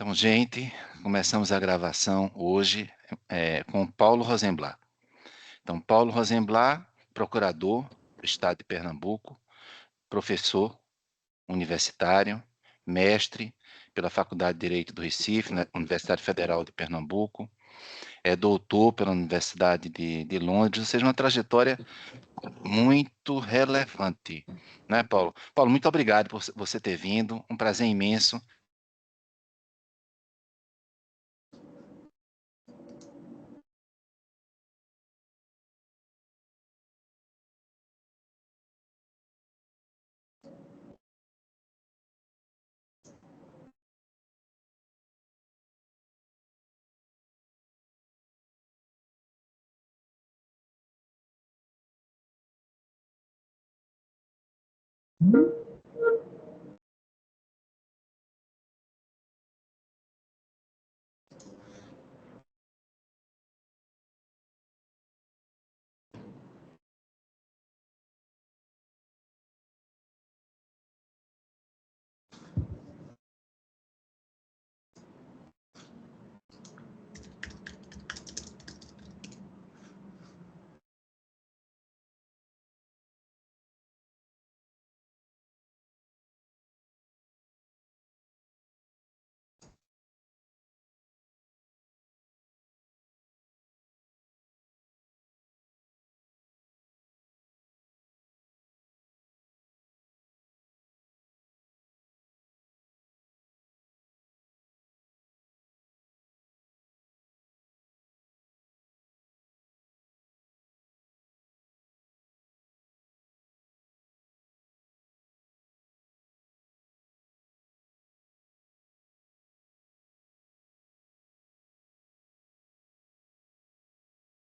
Então, gente, começamos a gravação hoje com Paulo Rosenblatt. Então, Paulo Rosenblatt, procurador do Estado de Pernambuco, professor universitário, mestre pela Faculdade de Direito do Recife, na Universidade Federal de Pernambuco, é doutor pela Universidade de Londres, ou seja, uma trajetória muito relevante, né, Paulo? Paulo, muito obrigado por você ter vindo, um prazer imenso.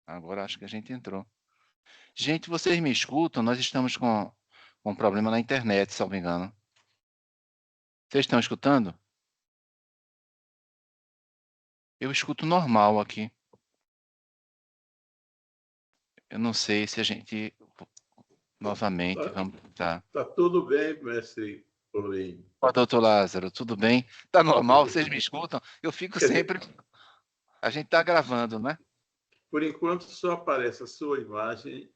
Agora acho que a gente entrou. Gente, vocês me escutam? Nós estamos com um problema na internet, se não me engano. Vocês estão escutando? Eu escuto normal aqui. Eu não sei se a gente novamente Tá, vamos tentar. tá tudo bem, mestre Paulinho. Ó, doutor Lázaro, tudo bem? Tá normal? Vocês me escutam? Eu fico Quer dizer, sempre. A gente tá gravando, né? por enquanto só aparece a sua imagem,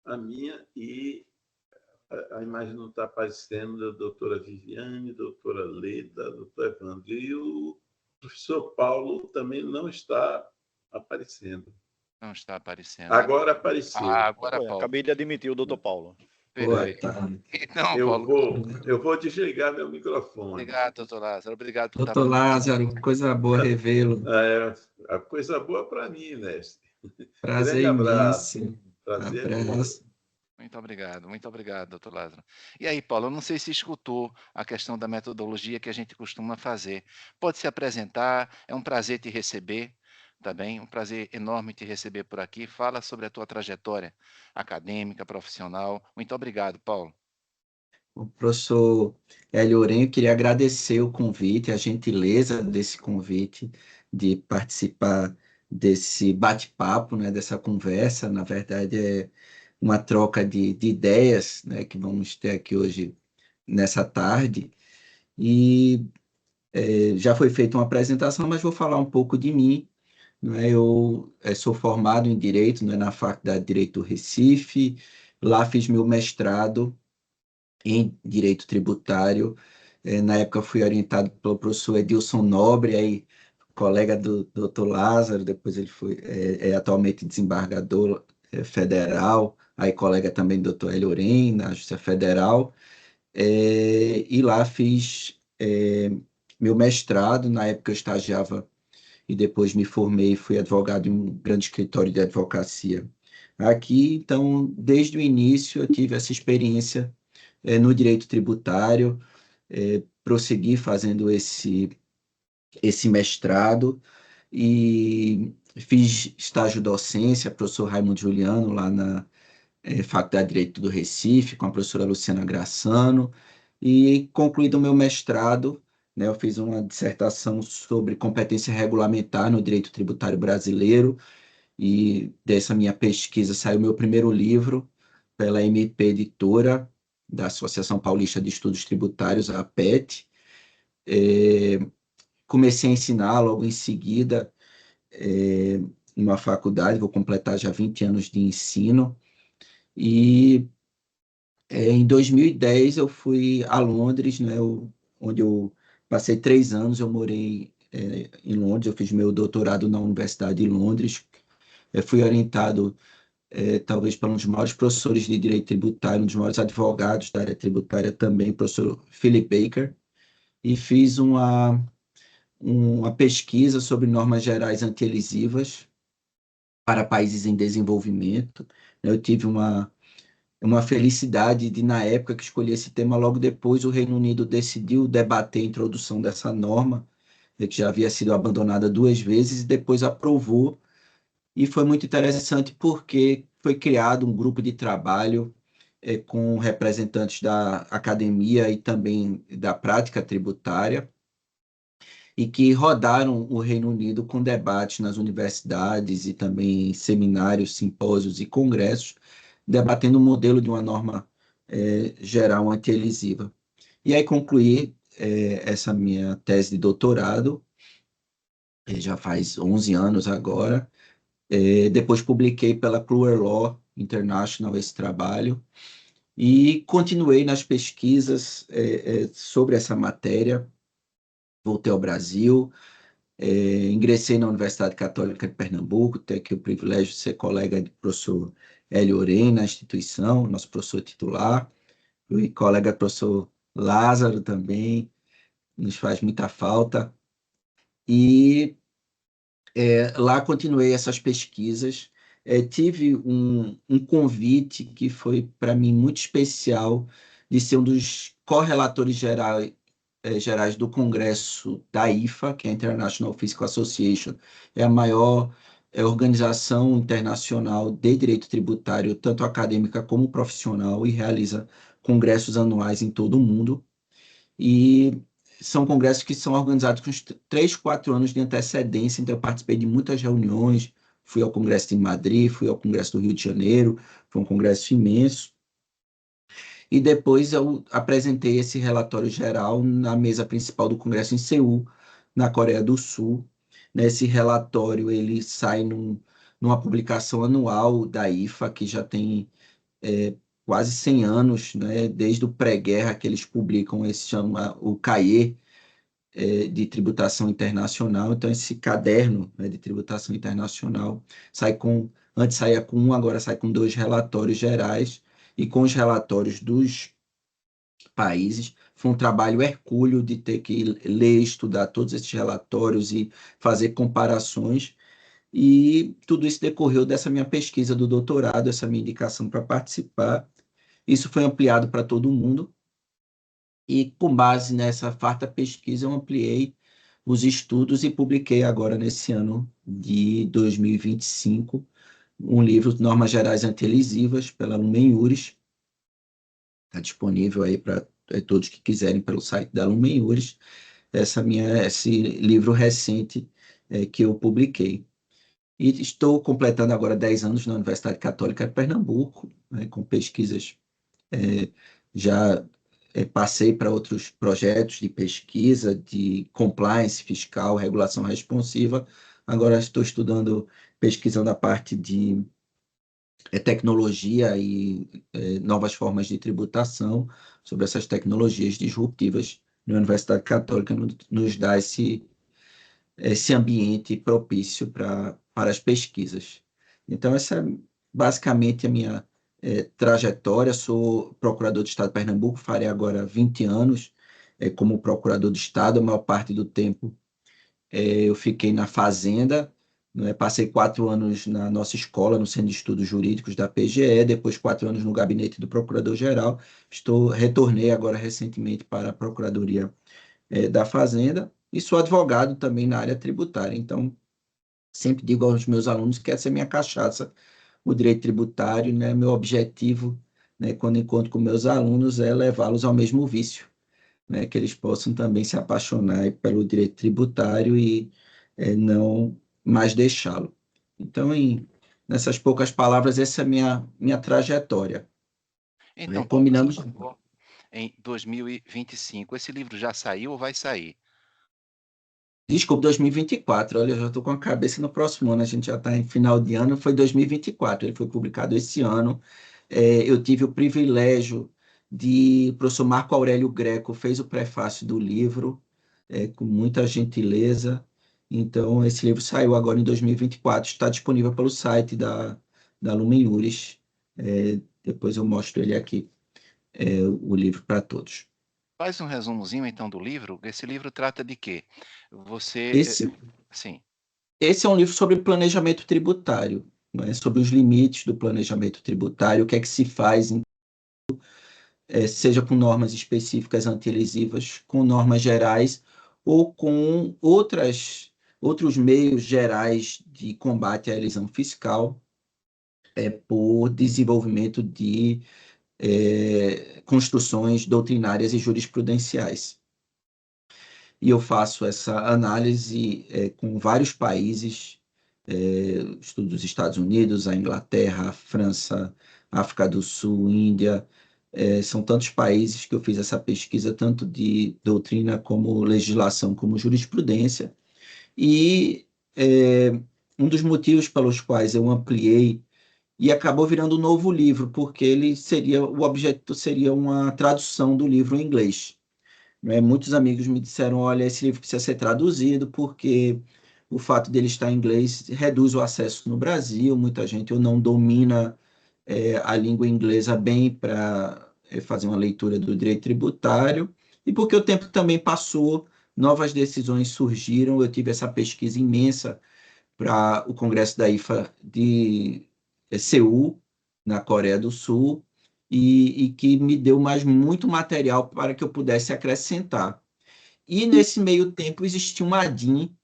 a minha, e a imagem não está aparecendo da doutora Viviane, doutora Leda, doutor Evandro. E o professor Paulo também não está aparecendo. Não está aparecendo. Agora apareceu. Agora, Foi, Paulo. acabei de admitir o doutor Paulo. Boa Perfeito. tarde. Então, Eu Paulo, vou, eu vou desligar meu microfone. obrigado, doutor Lázaro. Obrigado por estar Doutor Lázaro, coisa boa revê-lo. É, a coisa boa para mim, mestre. Prazer Grande abraço. imenso. Prazer é meu. Abraço. Muito obrigado, doutor Lázaro. E aí, Paulo, eu não sei se escutou a questão da metodologia que a gente costuma fazer. Pode se apresentar, é um prazer te receber, tá bem? Um prazer enorme te receber por aqui. Fala sobre a tua trajetória acadêmica, profissional. Muito obrigado, Paulo. O professor Hélio Ourenho, queria agradecer o convite, a gentileza desse convite de participar desse bate-papo, né, dessa conversa. Na verdade, é uma troca de ideias, né, que vamos ter aqui hoje, nessa tarde. E já foi feita uma apresentação, mas vou falar um pouco de mim. Né? Eu sou formado em Direito, né, na Faculdade de Direito do Recife. Lá fiz meu mestrado em Direito Tributário. Na época fui orientado pelo professor Edilson Nobre, aí colega do Dr. Lázaro, depois ele foi atualmente desembargador federal, aí colega também do Dr. Hélio Oren, na Justiça Federal. E lá fiz meu mestrado. Na época eu estagiava e depois me formei e fui advogado em um grande escritório de advocacia aqui. Então, desde o início, eu tive essa experiência no direito tributário, prossegui fazendo esse mestrado e fiz estágio docência, professor Raimundo Juliano, lá na Faculdade de Direito do Recife, com a professora Luciana Graçano, e concluído o meu mestrado, né, eu fiz uma dissertação sobre competência regulamentar no direito tributário brasileiro, e dessa minha pesquisa saiu meu primeiro livro pela MP Editora, da Associação Paulista de Estudos Tributários, a APET. comecei a ensinar logo em seguida, em uma faculdade, vou completar já 20 anos de ensino, e em 2010 eu fui a Londres, né, onde eu passei 3 anos, eu morei em Londres, eu fiz meu doutorado na Universidade de Londres, eu fui orientado talvez para um dos maiores professores de direito tributário, um dos maiores advogados da área tributária também, o professor Philip Baker, e fiz uma pesquisa sobre normas gerais antielisivas para países em desenvolvimento. Eu tive uma felicidade de, na época que escolhi esse tema, logo depois o Reino Unido decidiu debater a introdução dessa norma, que já havia sido abandonada 2 vezes, e depois aprovou. E foi muito interessante porque foi criado um grupo de trabalho com representantes da academia e também da prática tributária, e que rodaram o Reino Unido com debates nas universidades e também seminários, simpósios e congressos, debatendo o modelo de uma norma geral antielisiva. E aí concluí essa minha tese de doutorado, já faz 11 anos agora. Depois publiquei pela Kluwer Law International esse trabalho e continuei nas pesquisas sobre essa matéria. Voltei ao Brasil, ingressei na Universidade Católica de Pernambuco, tenho aqui o privilégio de ser colega do professor Hélio Oren na instituição, nosso professor titular, e colega do professor Lázaro também, nos faz muita falta. E lá continuei essas pesquisas. Tive um convite que foi para mim muito especial de ser um dos correlatores gerais do Congresso da IFA, que é a International Fiscal Association, é a maior organização internacional de direito tributário, tanto acadêmica como profissional, e realiza congressos anuais em todo o mundo. E são congressos que são organizados com 3, 4 anos de antecedência, então eu participei de muitas reuniões, fui ao Congresso de Madrid, fui ao Congresso do Rio de Janeiro, foi um congresso imenso, e depois eu apresentei esse relatório geral na mesa principal do Congresso em Seul, na Coreia do Sul. Nesse relatório ele sai numa publicação anual da IFA, que já tem quase 100 anos, né, desde o pré-guerra que eles publicam esse chama o CAIE de tributação internacional. Então esse caderno, né, de tributação internacional antes saía com um, agora sai com 2 relatórios gerais, e com os relatórios dos países. Foi um trabalho hercúleo de ter que ler, estudar todos esses relatórios e fazer comparações. E tudo isso decorreu dessa minha pesquisa do doutorado, essa minha indicação para participar. Isso foi ampliado para todo mundo. E com base nessa farta pesquisa, eu ampliei os estudos e publiquei agora, nesse ano de 2025, um livro, Normas Gerais Antielisivas, pela Lumen Iuris. Está disponível aí para todos que quiserem pelo site da Lumen Iuris, esse livro recente que eu publiquei. E estou completando agora 10 anos na Universidade Católica de Pernambuco, né, com pesquisas. Já passei para outros projetos de pesquisa, de compliance fiscal, regulação responsiva. Agora estou estudando, pesquisando a parte de tecnologia e novas formas de tributação, sobre essas tecnologias disruptivas. Na Universidade Católica nos dá esse ambiente propício para as pesquisas. Então, essa é basicamente a minha trajetória. Sou procurador do Estado de Pernambuco, farei agora 20 anos como procurador do Estado. A maior parte do tempo eu fiquei na Fazenda, né? Passei 4 anos na nossa escola, no Centro de Estudos Jurídicos da PGE, depois 4 anos no gabinete do Procurador-Geral. Retornei agora recentemente para a Procuradoria da Fazenda, e sou advogado também na área tributária. Então, sempre digo aos meus alunos que essa é minha cachaça, o direito tributário, né? Meu objetivo, né, quando encontro com meus alunos, é levá-los ao mesmo vício, né? Que eles possam também se apaixonar pelo direito tributário e não mais deixá-lo. Então, nessas poucas palavras, essa é a minha trajetória. Então, Paulo, você Combinamos. chegou em 2025. Esse livro já saiu ou vai sair? Desculpa, 2024. Olha, eu já estou com a cabeça no próximo ano, a gente já está em final de ano, foi 2024, ele foi publicado esse ano. Eu tive o privilégio o professor Marco Aurélio Greco fez o prefácio do livro, com muita gentileza. Então, esse livro saiu agora em 2024, está disponível pelo site da Lumen Iuris. Depois eu mostro ele aqui, o livro para todos. Faz um resumozinho, então, do livro. Esse livro trata de quê? Esse, Sim. esse é um livro sobre planejamento tributário, né? Sobre os limites do planejamento tributário, o que é que se faz, seja com normas específicas anti-elisivas, com normas gerais ou com outros meios gerais de combate à elisão fiscal, por desenvolvimento de construções doutrinárias e jurisprudenciais. E eu faço essa análise com vários países, estudo dos Estados Unidos, a Inglaterra, a França, África do Sul, Índia. São tantos países que eu fiz essa pesquisa, tanto de doutrina como legislação, como jurisprudência. E um dos motivos pelos quais eu ampliei e acabou virando um novo livro, porque o objeto seria uma tradução do livro em inglês. Muitos amigos me disseram, olha, esse livro precisa ser traduzido porque o fato dele estar em inglês reduz o acesso no Brasil, muita gente ou não domina a língua inglesa bem para fazer uma leitura do direito tributário, e porque o tempo também passou, novas decisões surgiram, eu tive essa pesquisa imensa para o Congresso da IFA de Seul, na Coreia do Sul, e que me deu mais muito material para que eu pudesse acrescentar. E nesse meio tempo existia uma ADIM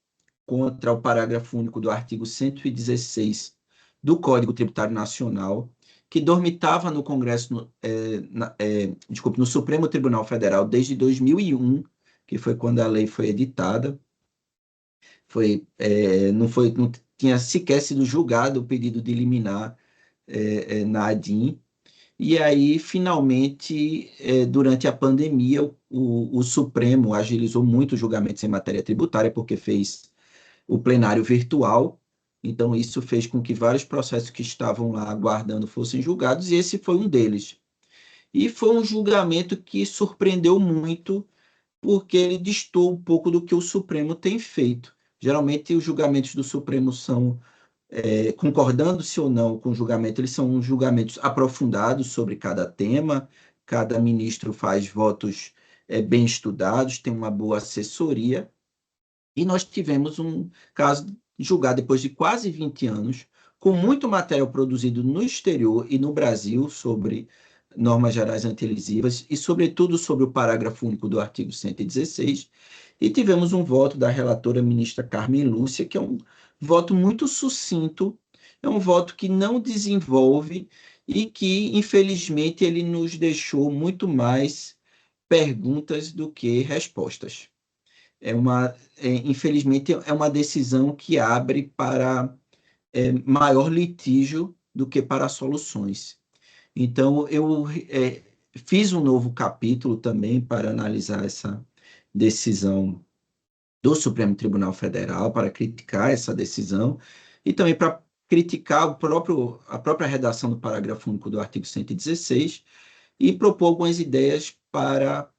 contra o parágrafo único do artigo 116 do Código Tributário Nacional, que dormitava no Congresso, no Supremo Tribunal Federal desde 2001, que foi quando a lei foi editada. Não tinha sequer sido julgado o pedido de liminar na ADIM. E aí, finalmente, durante a pandemia, o Supremo agilizou muito os julgamentos em matéria tributária, porque fez o plenário virtual. Então, isso fez com que vários processos que estavam lá aguardando fossem julgados, e esse foi um deles. E foi um julgamento que surpreendeu muito, porque ele distou um pouco do que o Supremo tem feito. Geralmente, os julgamentos do Supremo são, concordando-se ou não com o julgamento, eles são julgamentos aprofundados sobre cada tema, cada ministro faz votos bem estudados, tem uma boa assessoria, e nós tivemos um caso julgado depois de quase 20 anos, com muito material produzido no exterior e no Brasil sobre normas gerais antielisivas e, sobretudo, sobre o parágrafo único do artigo 116, e tivemos um voto da relatora ministra Carmen Lúcia, que é um voto muito sucinto, é um voto que não desenvolve e que, infelizmente, ele nos deixou muito mais perguntas do que respostas. Infelizmente, é uma decisão que abre para maior litígio do que para soluções. Então, eu fiz um novo capítulo também para analisar essa decisão do Supremo Tribunal Federal, para criticar essa decisão, e também para criticar a própria redação do parágrafo único do artigo 116 e propor algumas ideias para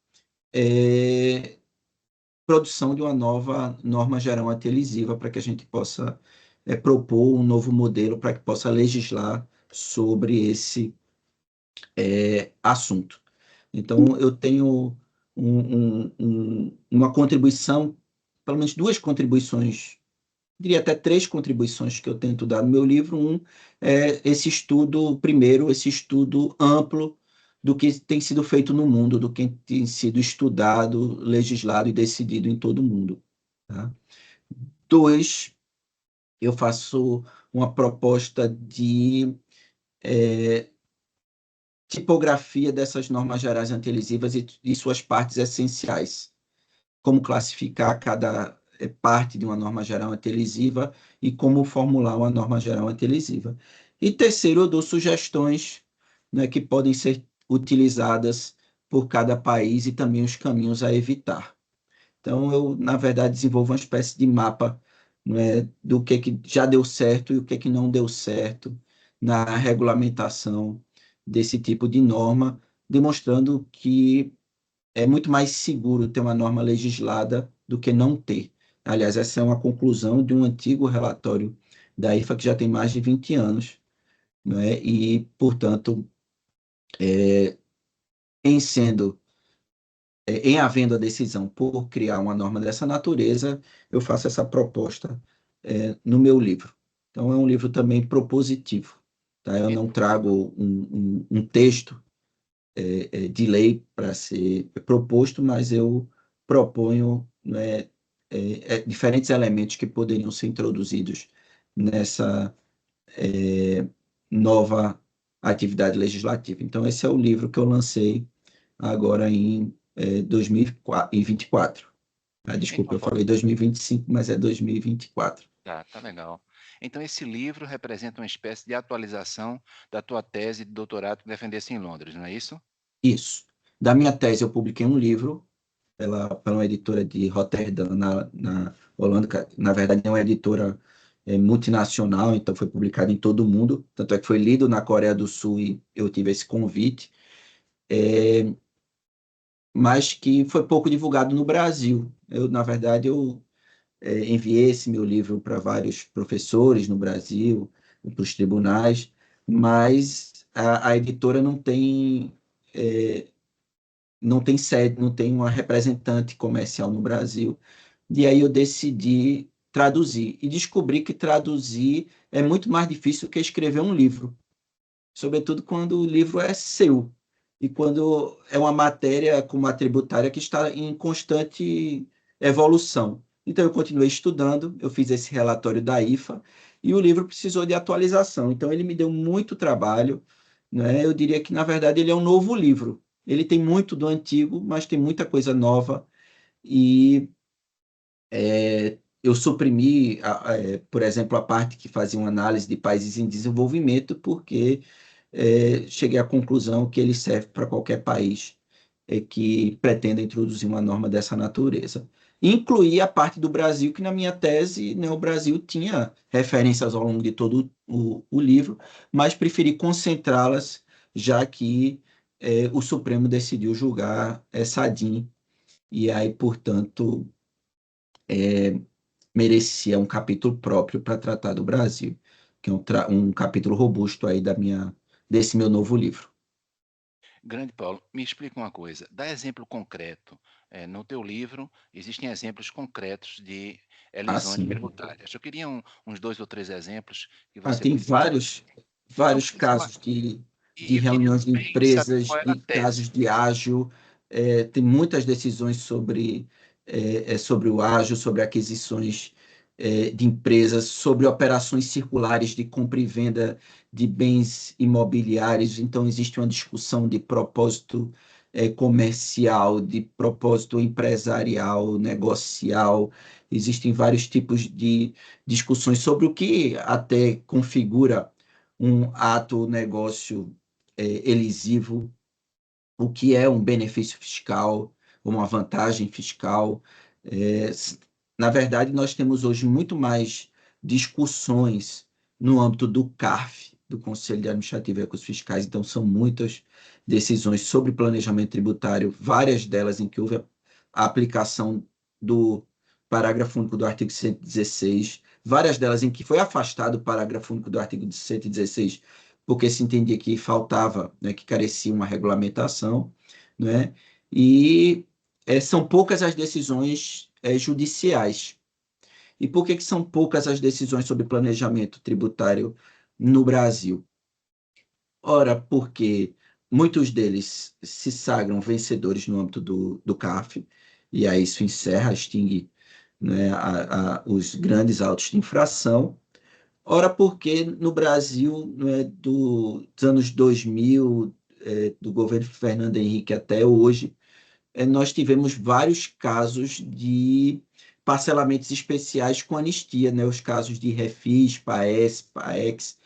produção de uma nova norma geral antielisiva para que a gente possa propor um novo modelo para que possa legislar sobre esse assunto. Então, eu tenho uma contribuição, pelo menos duas contribuições, diria até três contribuições que eu tento dar no meu livro. Um é esse estudo amplo do que tem sido feito no mundo, do que tem sido estudado, legislado e decidido em todo o mundo. Tá? Dois, eu faço uma proposta de tipografia dessas normas gerais antielisivas e suas partes essenciais. Como classificar cada parte de uma norma geral antielisiva e como formular uma norma geral antielisiva. E terceiro, eu dou sugestões, né, que podem ser utilizadas por cada país e também os caminhos a evitar. Então, eu, na verdade, desenvolvo uma espécie de mapa, não é, do que já deu certo e o que não deu certo na regulamentação desse tipo de norma, demonstrando que é muito mais seguro ter uma norma legislada do que não ter. Aliás, essa é uma conclusão de um antigo relatório da IFA que já tem mais de 20 anos, não é? E, portanto, em sendo em havendo a decisão por criar uma norma dessa natureza, eu faço essa proposta no meu livro. Então, é um livro também propositivo. Tá? Eu não trago um texto de lei para ser proposto, mas eu proponho, né, diferentes elementos que poderiam ser introduzidos nessa nova atividade legislativa. Então, esse é o livro que eu lancei agora em 2024. Ah, desculpa, Então, eu Paulo, falei 2025, mas é 2024. tá legal. Então, esse livro representa uma espécie de atualização da tua tese de doutorado que defendesse em Londres, não é isso? Isso. Da minha tese, eu publiquei um livro pela uma editora de Rotterdam, na Holanda, que, na verdade, é uma editora multinacional, então foi publicado em todo o mundo, tanto é que foi lido na Coreia do Sul e eu tive esse convite, mas que foi pouco divulgado no Brasil. Eu, na verdade, eu enviei esse meu livro para vários professores no Brasil, para os tribunais, mas a editora não tem sede, não tem uma representante comercial no Brasil. E aí eu decidi traduzir. E descobri que traduzir é muito mais difícil que escrever um livro, sobretudo quando o livro é seu. E quando é uma matéria como a tributária que está em constante evolução. Então, eu continuei estudando, eu fiz esse relatório da IFA, e o livro precisou de atualização. Então, ele me deu muito trabalho, né? Eu diria que, na verdade, ele é um novo livro. Ele tem muito do antigo, mas tem muita coisa nova. E eu suprimi, por exemplo, a parte que fazia uma análise de países em desenvolvimento, porque cheguei à conclusão que ele serve para qualquer país que pretenda introduzir uma norma dessa natureza. Incluí a parte do Brasil, que na minha tese, né, o Brasil tinha referências ao longo de todo o livro, mas preferi concentrá-las, já que o Supremo decidiu julgar essa ADIM, e aí, portanto, merecia um capítulo próprio para tratar do Brasil, que é um capítulo robusto aí desse meu novo livro. Grande Paulo, me explica uma coisa. Dá exemplo concreto. No teu livro existem exemplos concretos de elisões Assim, tributárias. Eu queria uns 2 ou 3 exemplos que você tem pudesse. Não vários precisa falar. casos de E eu queria reuniões de também saber empresas, qual era a de tese. casos de ágio, tem muitas decisões sobre o ágio, sobre aquisições de empresas, sobre operações circulares de compra e venda de bens imobiliários. Então, existe uma discussão de propósito comercial, de propósito empresarial, negocial. Existem vários tipos de discussões sobre o que até configura um ato, negócio elisivo, o que é um benefício fiscal, uma vantagem fiscal. É, Na verdade, nós temos hoje muito mais discussões no âmbito do CARF, do Conselho de Administrativo e Recursos Fiscais, então são muitas decisões sobre planejamento tributário, várias delas em que houve a aplicação do parágrafo único do artigo 116, várias delas em que foi afastado o parágrafo único do artigo 116, porque se entendia que faltava, né, que carecia uma regulamentação, né, e são poucas as decisões judiciais. E por que são poucas as decisões sobre planejamento tributário no Brasil? Ora, porque muitos deles se sagram vencedores no âmbito do CARF, e aí isso encerra, extingue, né, os grandes autos de infração. Ora, porque no Brasil, né, dos anos 2000, do governo Fernando Henrique até hoje, nós tivemos vários casos de parcelamentos especiais com anistia, né, os casos de Refis, PAES, PAEX,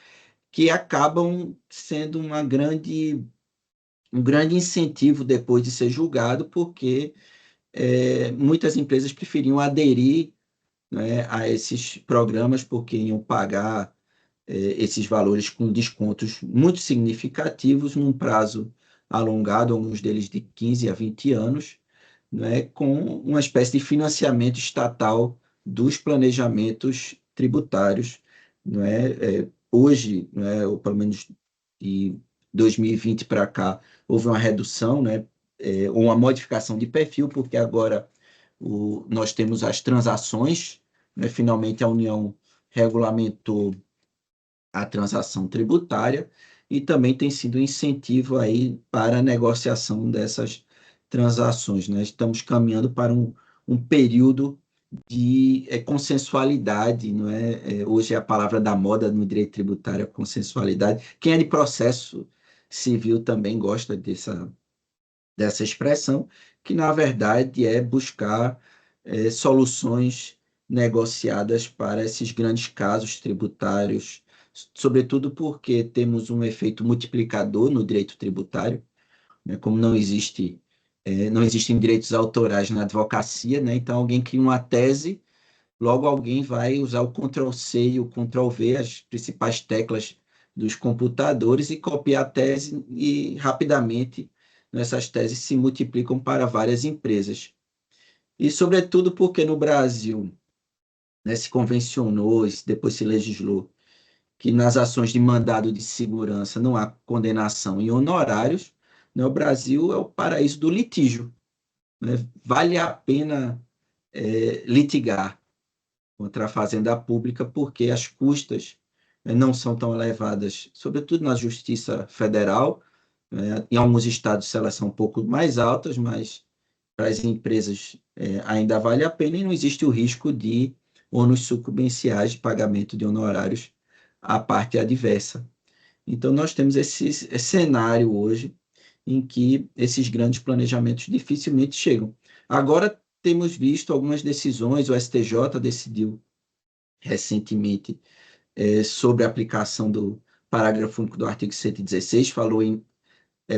que acabam sendo um grande incentivo depois de ser julgado, porque muitas empresas preferiam aderir, né, a esses programas porque iam pagar esses valores com descontos muito significativos num prazo alongado, alguns deles de 15 a 20 anos, né, com uma espécie de financiamento estatal dos planejamentos tributários. Hoje, ou pelo menos de 2020 para cá, houve uma redução, ou uma modificação de perfil, porque agora nós temos as transações, finalmente a União regulamentou a transação tributária e também tem sido um incentivo aí para a negociação dessas transações, né? Estamos caminhando para um período de consensualidade, não é? Hoje é a palavra da moda no direito tributário, a consensualidade. Quem é de processo civil também gosta dessa expressão, que na verdade é buscar soluções negociadas para esses grandes casos tributários, sobretudo porque temos um efeito multiplicador no direito tributário, né? Como não existem direitos autorais na advocacia, né? Então alguém cria uma tese, logo alguém vai usar o Ctrl+C e o Ctrl+V, as principais teclas dos computadores, e copiar a tese e rapidamente essas teses se multiplicam para várias empresas. E, sobretudo, porque no Brasil, né, se convencionou, depois se legislou, que nas ações de mandado de segurança não há condenação em honorários, né, o Brasil é o paraíso do litígio, né? Vale a pena litigar contra a fazenda pública, porque as custas não são tão elevadas, sobretudo na Justiça Federal. Em alguns estados elas são um pouco mais altas, mas para as empresas ainda vale a pena e não existe o risco de ônus sucumbenciais de pagamento de honorários à parte adversa. Então, nós temos esse cenário hoje em que esses grandes planejamentos dificilmente chegam. Agora, temos visto algumas decisões, o STJ decidiu recentemente sobre a aplicação do parágrafo único do artigo 116, falou em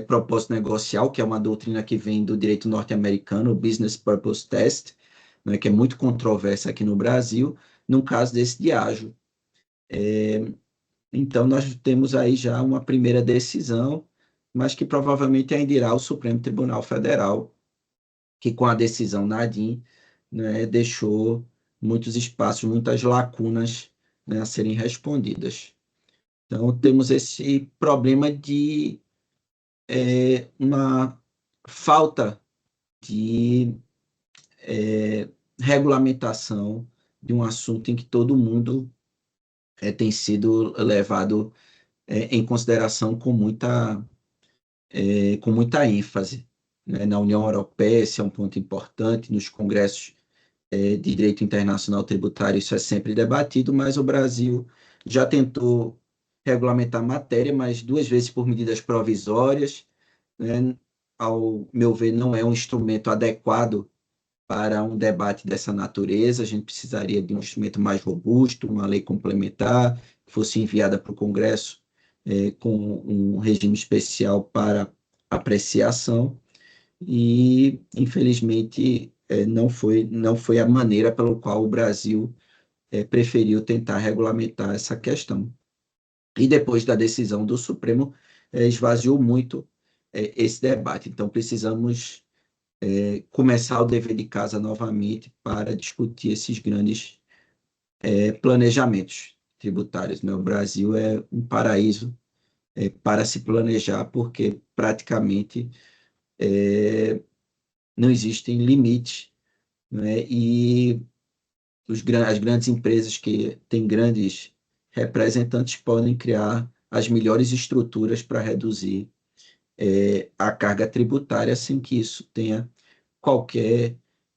propósito negocial, que é uma doutrina que vem do direito norte-americano, o Business Purpose Test, né, que é muito controversa aqui no Brasil, no caso desse Diageo. Então, nós temos aí já uma primeira decisão, mas que provavelmente ainda irá ao Supremo Tribunal Federal, que com a decisão Nadim, né, deixou muitos espaços, muitas lacunas, né, a serem respondidas. Então, temos esse problema de uma falta de regulamentação de um assunto em que todo mundo tem sido levado em consideração com muita ênfase. Né? Na União Europeia, esse é um ponto importante, nos congressos de direito internacional tributário, isso é sempre debatido, mas o Brasil já tentou regulamentar a matéria, mas 2 vezes por medidas provisórias, né? Ao meu ver, não é um instrumento adequado para um debate dessa natureza. A gente precisaria de um instrumento mais robusto, uma lei complementar, que fosse enviada para o Congresso com um regime especial para apreciação, e, infelizmente, não foi a maneira pela qual o Brasil preferiu tentar regulamentar essa questão. E depois da decisão do Supremo, esvaziou muito esse debate. Então, precisamos começar o dever de casa novamente para discutir esses grandes planejamentos tributários, né? O Brasil é um paraíso para se planejar, porque praticamente não existem limites, né? E as grandes empresas que têm grandes representantes podem criar as melhores estruturas para reduzir a carga tributária sem que isso tenha qualquer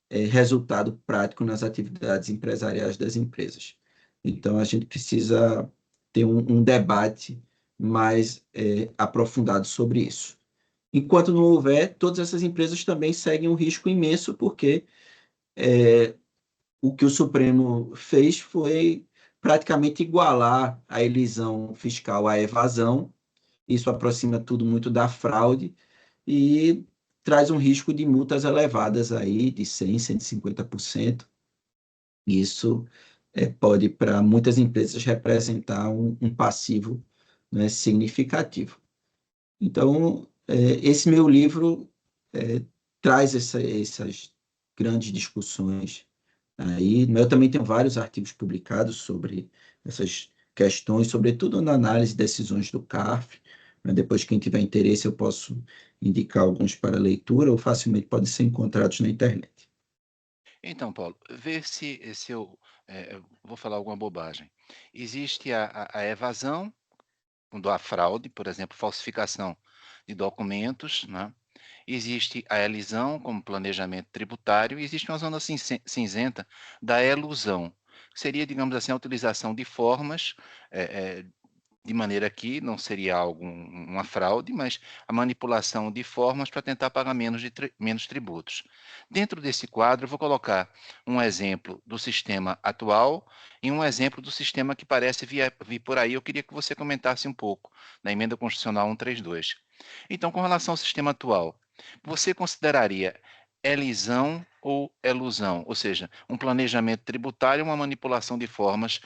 resultado prático nas atividades empresariais das empresas. Então, a gente precisa ter um debate mais aprofundado sobre isso. Enquanto não houver, todas essas empresas também seguem um risco imenso, porque o que o Supremo fez foi praticamente igualar a elisão fiscal à evasão. Isso aproxima tudo muito da fraude, e traz um risco de multas elevadas aí de 100%, 150%. Isso pode, para muitas empresas, representar um passivo, né, significativo. Então, esse meu livro traz essas grandes discussões aí. Eu também tenho vários artigos publicados sobre essas questões, sobretudo na análise de decisões do CARF. Né? Depois, quem tiver interesse, eu posso indicar alguns para leitura ou facilmente podem ser encontrados na internet. Então, Paulo, vê se eu vou falar alguma bobagem. Existe a evasão, quando há fraude, por exemplo, falsificação de documentos, né? Existe a elisão como planejamento tributário e existe uma zona cinzenta da elusão, que seria, digamos assim, a utilização de formas de maneira que não seria uma fraude, mas a manipulação de formas para tentar pagar menos tributos. Dentro desse quadro, eu vou colocar um exemplo do sistema atual e um exemplo do sistema que parece vir por aí. Eu queria que você comentasse um pouco na Emenda Constitucional 132. Então, com relação ao sistema atual, você consideraria elisão ou elusão? Ou seja, um planejamento tributário, uma manipulação de formas.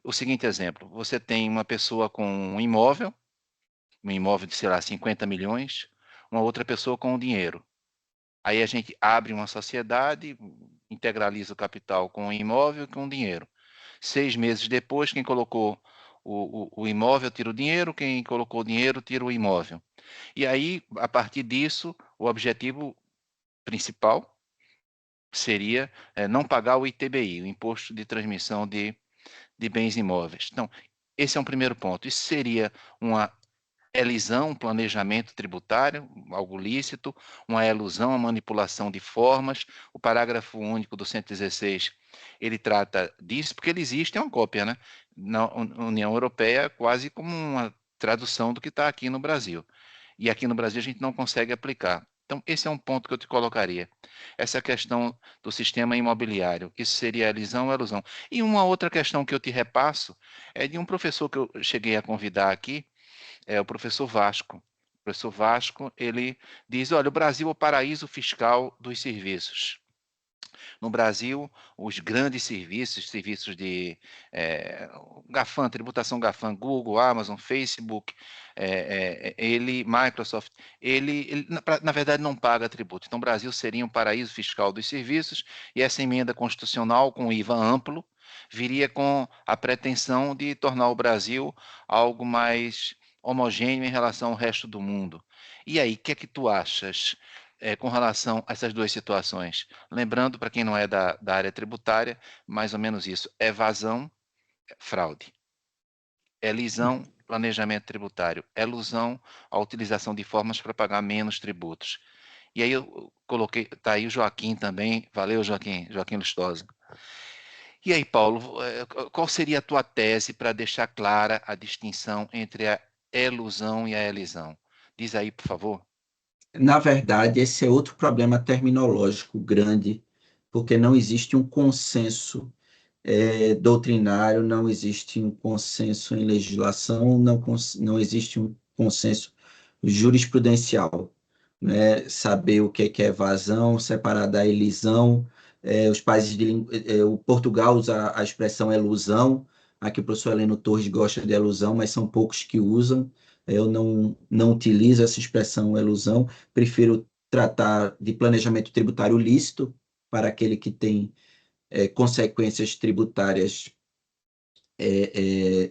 O seguinte exemplo: você tem uma pessoa com um imóvel de, sei lá, 50 milhões, uma outra pessoa com dinheiro. Aí a gente abre uma sociedade, integraliza o capital com o imóvel e com o dinheiro. 6 meses depois, quem colocou o imóvel tira o dinheiro, quem colocou o dinheiro tira o imóvel. E aí, a partir disso, o objetivo principal seria não pagar o ITBI, o Imposto de Transmissão de Bens Imóveis. Então, esse é um primeiro ponto. Isso seria uma elisão, um planejamento tributário, algo lícito, uma elusão, uma manipulação de formas. O parágrafo único do 116, ele trata disso, porque ele existe, é uma cópia, né? Na União Europeia, quase como uma tradução do que está aqui no Brasil. E aqui no Brasil a gente não consegue aplicar. Então, esse é um ponto que eu te colocaria. Essa questão do sistema imobiliário, isso seria elisão ou elusão. E uma outra questão que eu te repasso é de um professor que eu cheguei a convidar aqui, é o professor Vasco. O professor Vasco, ele diz, olha, o Brasil é o paraíso fiscal dos serviços. No Brasil, os grandes serviços de GAFAM, tributação GAFAM, Google, Amazon, Facebook, Microsoft, ele na verdade não paga tributo. Então, o Brasil seria um paraíso fiscal dos serviços e essa emenda constitucional com IVA amplo viria com a pretensão de tornar o Brasil algo mais homogêneo em relação ao resto do mundo. E aí, o que é que tu achas com relação a essas duas situações? Lembrando, para quem não é da área tributária, mais ou menos isso: evasão, fraude; elisão, planejamento tributário; elusão, a utilização de formas para pagar menos tributos. E aí eu coloquei, está aí o Joaquim também, valeu Joaquim Lustosa. E aí, Paulo, qual seria a tua tese para deixar clara a distinção entre a elusão e a elisão? Diz aí, por favor. Na verdade, esse é outro problema terminológico grande, porque não existe um consenso doutrinário, não existe um consenso em legislação, não existe um consenso jurisprudencial, né? Saber o que é evasão, separar da elisão. Os países o Portugal usa a expressão elusão. Aqui o professor Heleno Torres gosta de elusão, mas são poucos que usam. Eu não utilizo essa expressão elusão, prefiro tratar de planejamento tributário lícito para aquele que tem consequências tributárias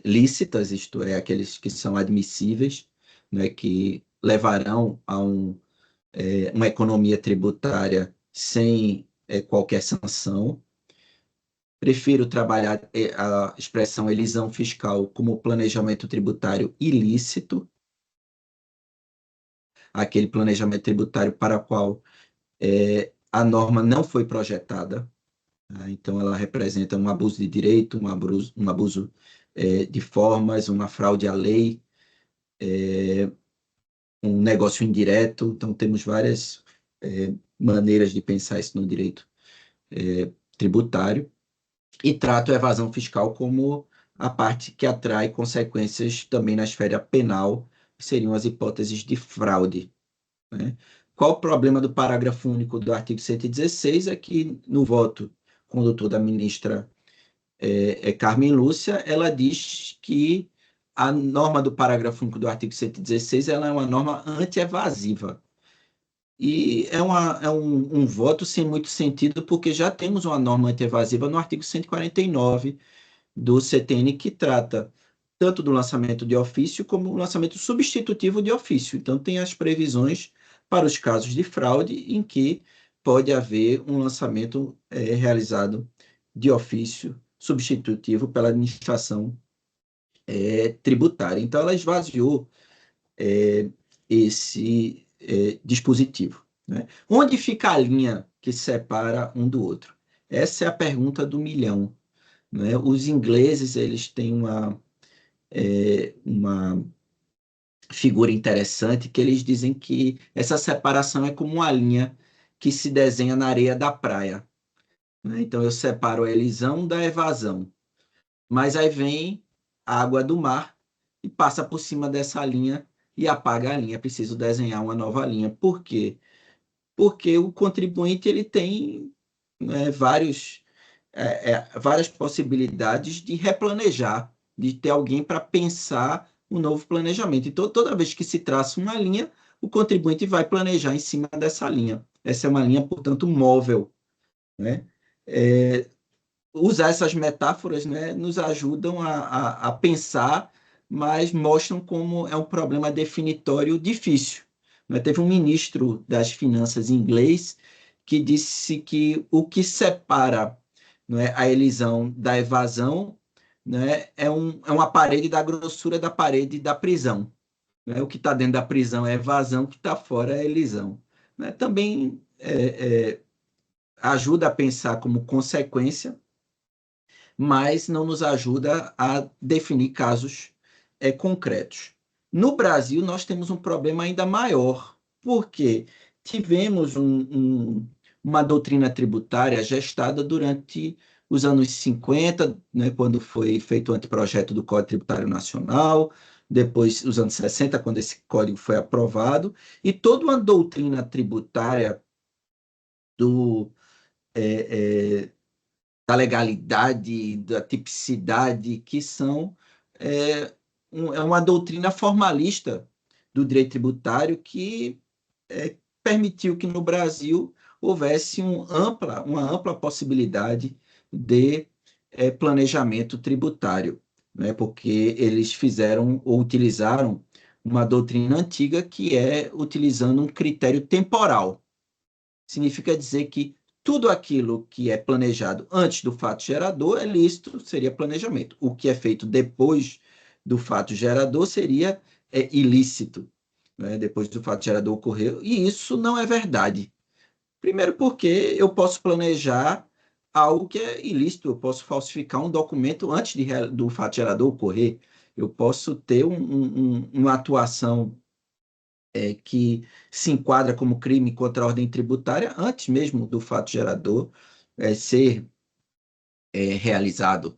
lícitas, isto é, aqueles que são admissíveis, né, que levarão a uma economia tributária sem qualquer sanção. Prefiro trabalhar a expressão elisão fiscal como planejamento tributário ilícito, aquele planejamento tributário para o qual a norma não foi projetada. Então, ela representa um abuso de direito, um abuso de formas, uma fraude à lei, um negócio indireto. Então, temos várias maneiras de pensar isso no direito tributário. E trato a evasão fiscal como a parte que atrai consequências também na esfera penal, que seriam as hipóteses de fraude, né? Qual o problema do parágrafo único do artigo 116? É que, no voto condutor da ministra Carmen Lúcia, ela diz que a norma do parágrafo único do artigo 116 ela é uma norma anti-evasiva. E é um voto sem muito sentido, porque já temos uma norma anti-evasiva no artigo 149 do CTN, que trata tanto do lançamento de ofício como o lançamento substitutivo de ofício. Então, tem as previsões para os casos de fraude em que pode haver um lançamento realizado de ofício substitutivo pela administração tributária. Então, ela esvaziou esse dispositivo, né? Onde fica a linha que separa um do outro? Essa é a pergunta do milhão, né? Os ingleses eles têm uma figura interessante que eles dizem que essa separação é como uma linha que se desenha na areia da praia, né? Então eu separo a elisão da evasão, mas aí vem a água do mar e passa por cima dessa linha e apaga a linha. É preciso desenhar uma nova linha. Por quê? Porque o contribuinte ele tem, né, várias possibilidades de replanejar, de ter alguém para pensar um novo planejamento. Então, toda vez que se traça uma linha, o contribuinte vai planejar em cima dessa linha. Essa é uma linha, portanto, móvel, né? Usar essas metáforas, né, nos ajudam a pensar, mas mostram como é um problema definitório difícil, né? Teve um ministro das Finanças inglês que disse que o que separa, né, a elisão da evasão, né, é uma parede da grossura da parede da prisão, né? O que está dentro da prisão é evasão, o que está fora é elisão, né? Também ajuda a pensar como consequência, mas não nos ajuda a definir casos concretos. No Brasil, nós temos um problema ainda maior, porque tivemos uma doutrina tributária gestada durante os anos 50, né, quando foi feito o anteprojeto do Código Tributário Nacional, depois os anos 60, quando esse código foi aprovado, e toda uma doutrina tributária do, da legalidade, da tipicidade, que é uma doutrina formalista do direito tributário que permitiu que no Brasil houvesse uma ampla possibilidade de planejamento tributário, né? Porque eles fizeram ou utilizaram uma doutrina antiga que é utilizando um critério temporal. Significa dizer que tudo aquilo que é planejado antes do fato gerador é lícito, seria planejamento. O que é feito depois do fato gerador seria ilícito, né? Depois do fato gerador ocorreu, e isso não é verdade. Primeiro porque eu posso planejar algo que é ilícito, eu posso falsificar um documento antes do fato gerador ocorrer, eu posso ter uma atuação que se enquadra como crime contra a ordem tributária antes mesmo do fato gerador ser realizado.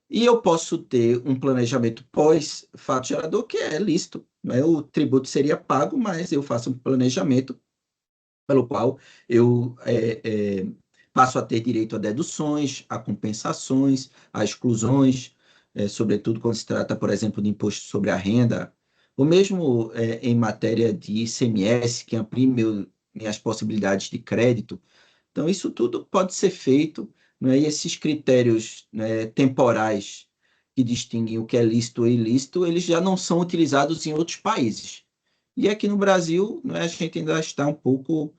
E eu posso ter um planejamento pós-fato gerador que é lícito, né? O tributo seria pago, mas eu faço um planejamento pelo qual eu passo a ter direito a deduções, a compensações, a exclusões, sobretudo quando se trata, por exemplo, de imposto sobre a renda, ou mesmo em matéria de ICMS, que amplia minhas possibilidades de crédito. Então, isso tudo pode ser feito, né? E esses critérios, né, temporais que distinguem o que é lícito ou ilícito, eles já não são utilizados em outros países. E aqui no Brasil, né, a gente ainda está um pouco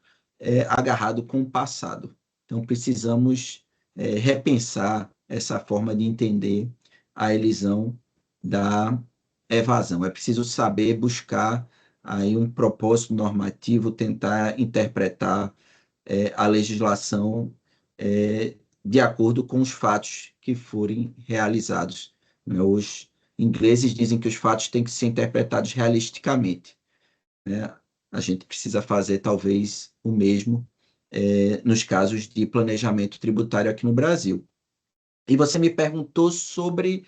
agarrado com o passado. Então, precisamos repensar essa forma de entender a elisão da evasão. É preciso saber buscar aí um propósito normativo, tentar interpretar a legislação de acordo com os fatos que forem realizados, né? Os ingleses dizem que os fatos têm que ser interpretados realisticamente, né? A gente precisa fazer, talvez, o mesmo nos casos de planejamento tributário aqui no Brasil. E você me perguntou sobre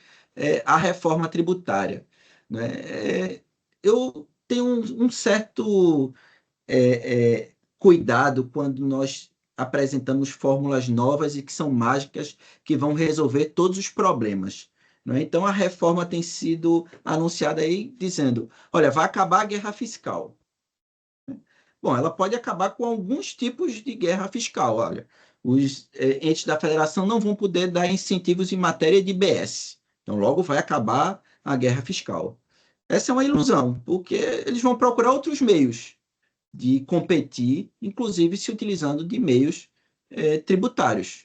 a reforma tributária, né? Eu tenho um certo cuidado quando nós apresentamos fórmulas novas e que são mágicas, que vão resolver todos os problemas. Não é? Então, a reforma tem sido anunciada aí dizendo, olha, vai acabar a guerra fiscal. Bom, ela pode acabar com alguns tipos de guerra fiscal. Olha, os entes da federação não vão poder dar incentivos em matéria de IBS. Então, logo vai acabar a guerra fiscal. Essa é uma ilusão, porque eles vão procurar outros meios de competir, inclusive se utilizando de meios tributários.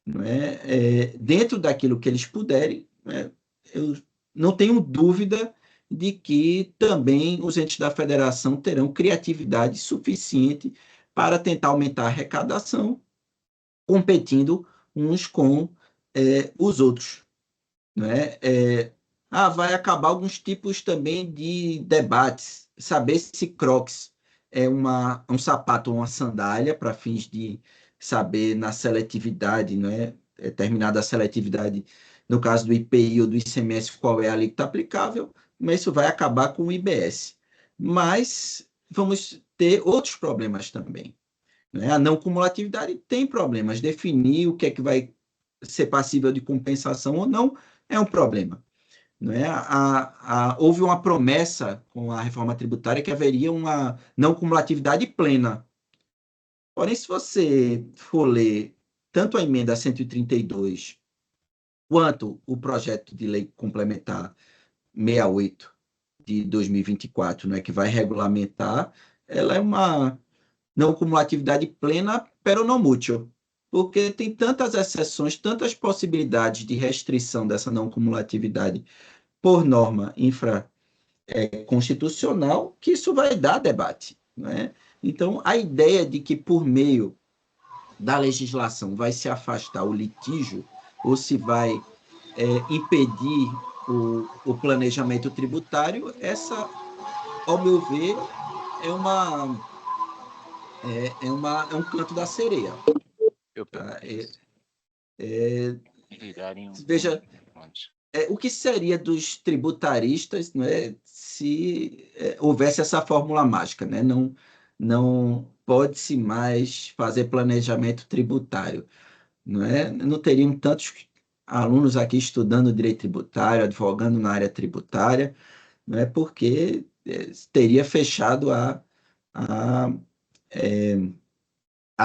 Não é? Dentro daquilo que eles puderem, eu não tenho dúvida de que também os entes da federação terão criatividade suficiente para tentar aumentar a arrecadação, competindo uns com os outros. Não é? Vai acabar alguns tipos também de debates, saber se Crocs é um sapato ou uma sandália, para fins de saber na seletividade, não é? Determinada seletividade, no caso do IPI ou do ICMS, qual é a alíquota aplicável, mas isso vai acabar com o IBS. Mas vamos ter outros problemas também. Né? A não cumulatividade tem problemas. Definir o que é que vai ser passível de compensação ou não é um problema. Não é? Houve uma promessa com a reforma tributária que haveria uma não cumulatividade plena. Porém, se você for ler tanto a emenda 132 quanto o projeto de lei complementar 68 de 2024, né, que vai regulamentar, ela é uma não cumulatividade plena, pero não mútil, porque tem tantas exceções, tantas possibilidades de restrição dessa não cumulatividade por norma infraconstitucional, que isso vai dar debate. Né? Então, a ideia de que por meio da legislação vai se afastar o litígio ou se vai impedir o planejamento tributário, essa, ao meu ver, é um canto da sereia. Tá? Veja, o que seria dos tributaristas, né, se houvesse essa fórmula mágica, né? Não pode-se mais fazer planejamento tributário. Não teriam tantos alunos aqui estudando direito tributário, advogando na área tributária, porque teria fechado a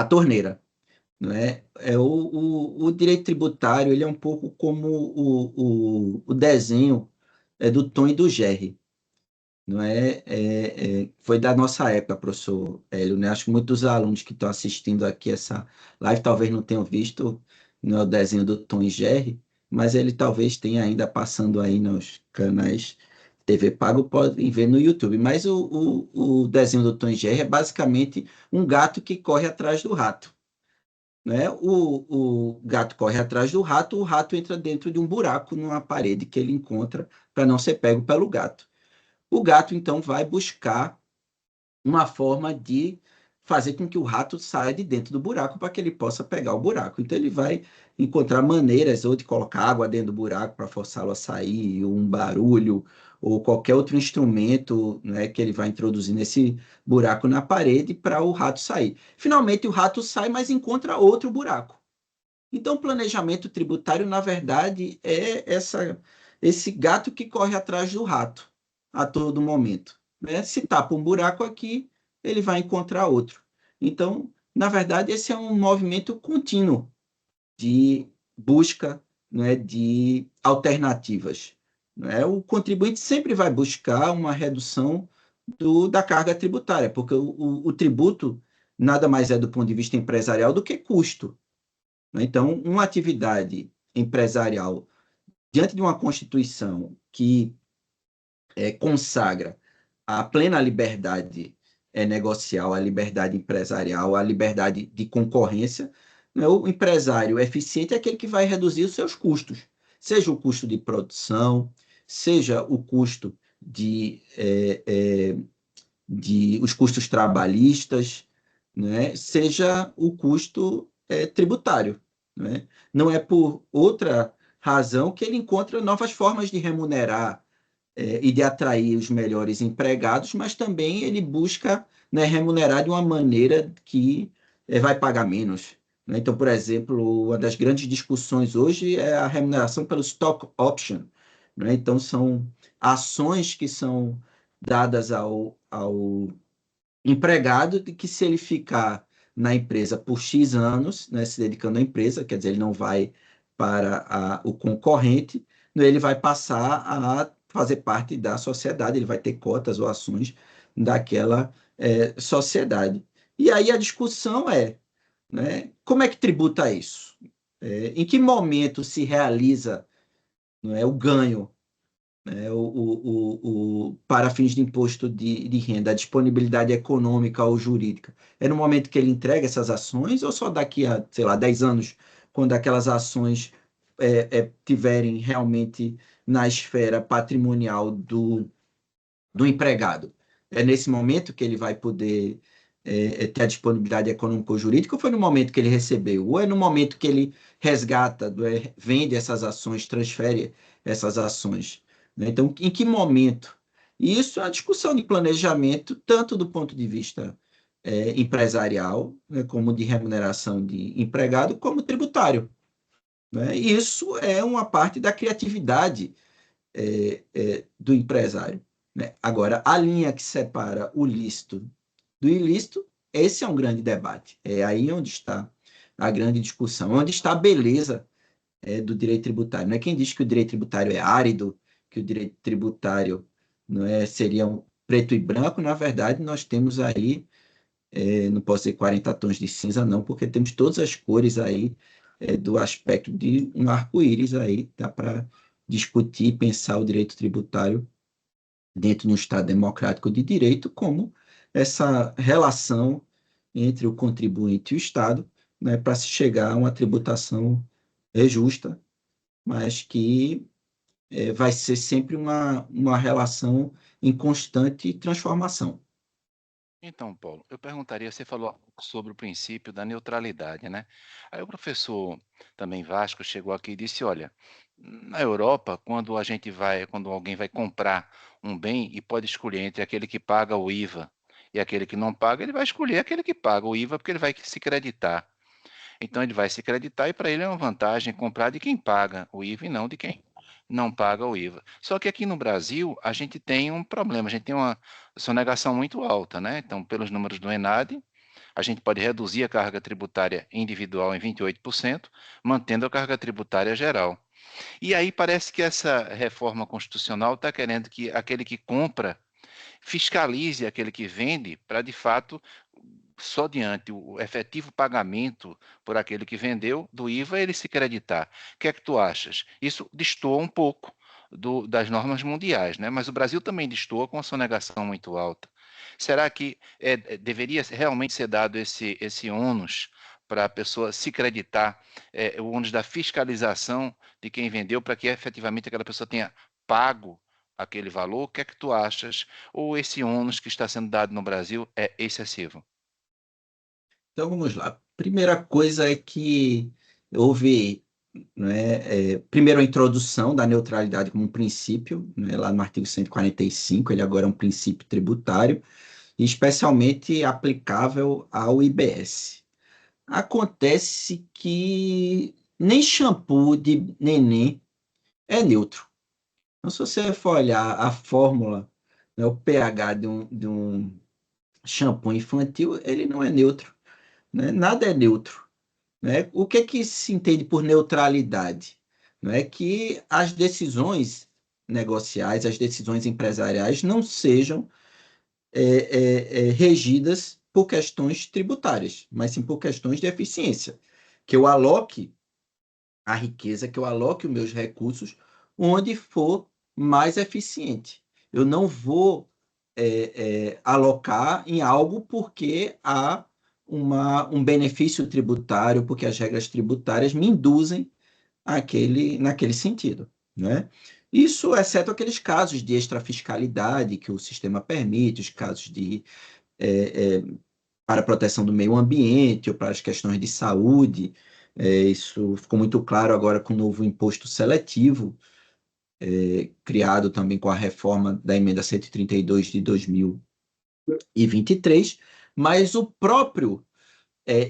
torneira. O direito tributário ele é um pouco como o desenho do Tom e do Jerry. Foi da nossa época, professor Hélio. Né? Acho que muitos alunos que estão assistindo aqui essa live talvez não tenham visto, não é o desenho do Tom e Jerry, mas ele talvez tenha ainda passando aí nos canais TV Pago, podem ver no YouTube. Mas o desenho do Tom e Jerry é basicamente um gato que corre atrás do rato. Né? O gato corre atrás do rato, o rato entra dentro de um buraco numa parede que ele encontra para não ser pego pelo gato. O gato, então, vai buscar uma forma de fazer com que o rato saia de dentro do buraco para que ele possa pegar o buraco. Então, ele vai encontrar maneiras ou de colocar água dentro do buraco para forçá-lo a sair, ou um barulho, ou qualquer outro instrumento, né, que ele vai introduzir nesse buraco na parede para o rato sair. Finalmente, o rato sai, mas encontra outro buraco. Então, o planejamento tributário, na verdade, é esse gato que corre atrás do rato a todo momento. Né? Se tapa um buraco aqui, ele vai encontrar outro. Então, na verdade, esse é um movimento contínuo de busca, né, de alternativas. Né? O contribuinte sempre vai buscar uma redução da carga tributária, porque o tributo nada mais é, do ponto de vista empresarial, do que custo. Então, uma atividade empresarial, diante de uma Constituição que consagra a plena liberdade negocial, a liberdade empresarial, a liberdade de concorrência, né? O empresário eficiente é aquele que vai reduzir os seus custos, seja o custo de produção, seja o custo os custos trabalhistas, né? Seja o custo tributário. Né? Não é por outra razão que ele encontra novas formas de remunerar e de atrair os melhores empregados, mas também ele busca, né, remunerar de uma maneira que vai pagar menos. Né? Então, por exemplo, uma das grandes discussões hoje é a remuneração pelo stock option. Né? Então, são ações que são dadas ao empregado de que se ele ficar na empresa por X anos, né, se dedicando à empresa, quer dizer, ele não vai para o concorrente, né, ele vai passar a fazer parte da sociedade, ele vai ter cotas ou ações daquela sociedade. E aí a discussão é, né, como é que tributa isso? Em que momento se realiza, não é, o ganho, né, para fins de imposto de renda, a disponibilidade econômica ou jurídica? É no momento que ele entrega essas ações ou só daqui a, sei lá, 10 anos, quando aquelas ações tiverem realmente na esfera patrimonial do empregado? É nesse momento que ele vai poder ter a disponibilidade econômica ou jurídica, ou foi no momento que ele recebeu? Ou é no momento que ele resgata, vende essas ações, transfere essas ações? Né? Então, em que momento? E isso é uma discussão de planejamento, tanto do ponto de vista empresarial, né, como de remuneração de empregado, como tributário. Né? E isso é uma parte da criatividade do empresário. Né? Agora, a linha que separa o lícito do ilícito, esse é um grande debate. É aí onde está a grande discussão, onde está a beleza do direito tributário. Não é quem diz que o direito tributário é árido, que o direito tributário não seria um preto e branco. Na verdade, nós temos aí, não posso dizer 40 tons de cinza, não, porque temos todas as cores aí do aspecto de um arco-íris aí, dá para discutir e pensar o direito tributário dentro de um Estado democrático de direito, como essa relação entre o contribuinte e o Estado, né, para se chegar a uma tributação justa, mas que vai ser sempre uma relação em constante transformação. Então, Paulo, eu perguntaria, você falou sobre o princípio da neutralidade, né? Aí o professor também Vasco chegou aqui e disse, olha, na Europa, quando alguém vai comprar um bem e pode escolher entre aquele que paga o IVA e aquele que não paga, ele vai escolher aquele que paga o IVA porque ele vai se creditar. Então ele vai se creditar e para ele é uma vantagem comprar de quem paga o IVA e não de quem não paga o IVA. Só que aqui no Brasil a gente tem um problema, a gente tem uma sonegação muito alta, né? Então, pelos números do ENAD, a gente pode reduzir a carga tributária individual em 28%, mantendo a carga tributária geral. E aí parece que essa reforma constitucional está querendo que aquele que compra fiscalize aquele que vende para, de fato, só diante o efetivo pagamento por aquele que vendeu do IVA ele se creditar. O que é que tu achas? Isso destoa um pouco das normas mundiais, né? Mas o Brasil também destoa com a sonegação muito alta. Será que deveria realmente ser dado esse ônus para a pessoa se creditar, o ônus da fiscalização de quem vendeu, para que efetivamente aquela pessoa tenha pago aquele valor? O que é que tu achas? Ou esse ônus que está sendo dado no Brasil é excessivo? Então, vamos lá. Primeira coisa é que houve, né, primeiro, a introdução da neutralidade como um princípio, né, lá no artigo 145, ele agora é um princípio tributário, especialmente aplicável ao IBS. Acontece que nem shampoo de neném é neutro. Então, se você for olhar a fórmula, né, o pH de um shampoo infantil, ele não é neutro. Né? Nada é neutro. Né? O que é que se entende por neutralidade? Não é que as decisões negociais, as decisões empresariais não sejam regidas por questões tributárias, mas sim por questões de eficiência. Que eu aloque a riqueza, que eu aloque os meus recursos onde for mais eficiente. Eu não vou alocar em algo porque há um benefício tributário, porque as regras tributárias me induzem naquele sentido. Né? Isso, exceto aqueles casos de extrafiscalidade que o sistema permite, os casos de para a proteção do meio ambiente ou para as questões de saúde. Isso ficou muito claro agora com o novo imposto seletivo, criado também com a reforma da emenda 132 de 2023, mas o próprio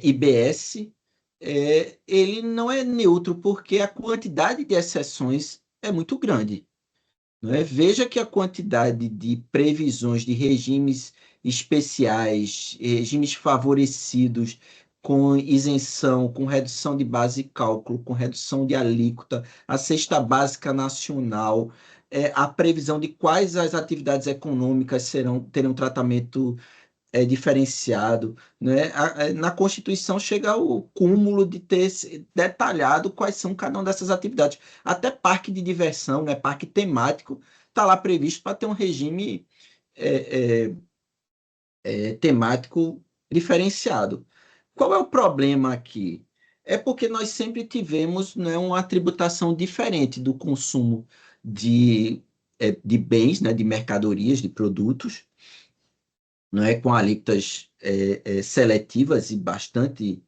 IBS, ele não é neutro, porque a quantidade de exceções é muito grande. Não é? Veja que a quantidade de previsões de regimes especiais, regimes favorecidos, com isenção, com redução de base de cálculo, com redução de alíquota, a cesta básica nacional, a previsão de quais as atividades econômicas terão tratamento diferenciado, né? Na Constituição chega ao cúmulo de ter detalhado quais são cada uma dessas atividades. Até parque de diversão, né? Parque temático, está lá previsto para ter um regime temático diferenciado. Qual é o problema aqui? É porque nós sempre tivemos, né, uma tributação diferente do consumo de bens, né, de mercadorias, de produtos, não é, com alíquotas seletivas e bastante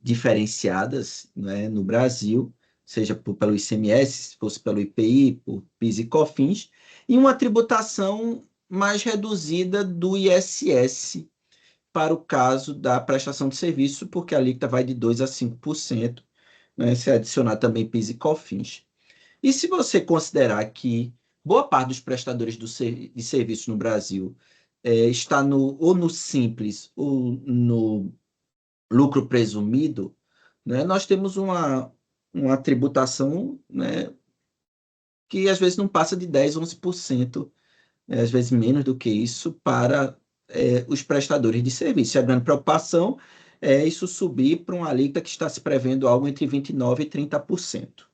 diferenciadas, não é, no Brasil, seja pelo ICMS, se fosse pelo IPI, por PIS e COFINS, e uma tributação mais reduzida do ISS para o caso da prestação de serviço, porque a alíquota vai de 2% a 5%, né, se adicionar também PIS e COFINS. E se você considerar que boa parte dos prestadores de serviço no Brasil está ou no simples ou no lucro presumido, né, nós temos uma tributação, né, que às vezes não passa de 10%, 11%, às vezes menos do que isso, para os prestadores de serviço. E a grande preocupação é isso subir para uma alíquota que está se prevendo algo entre 29% e 30%.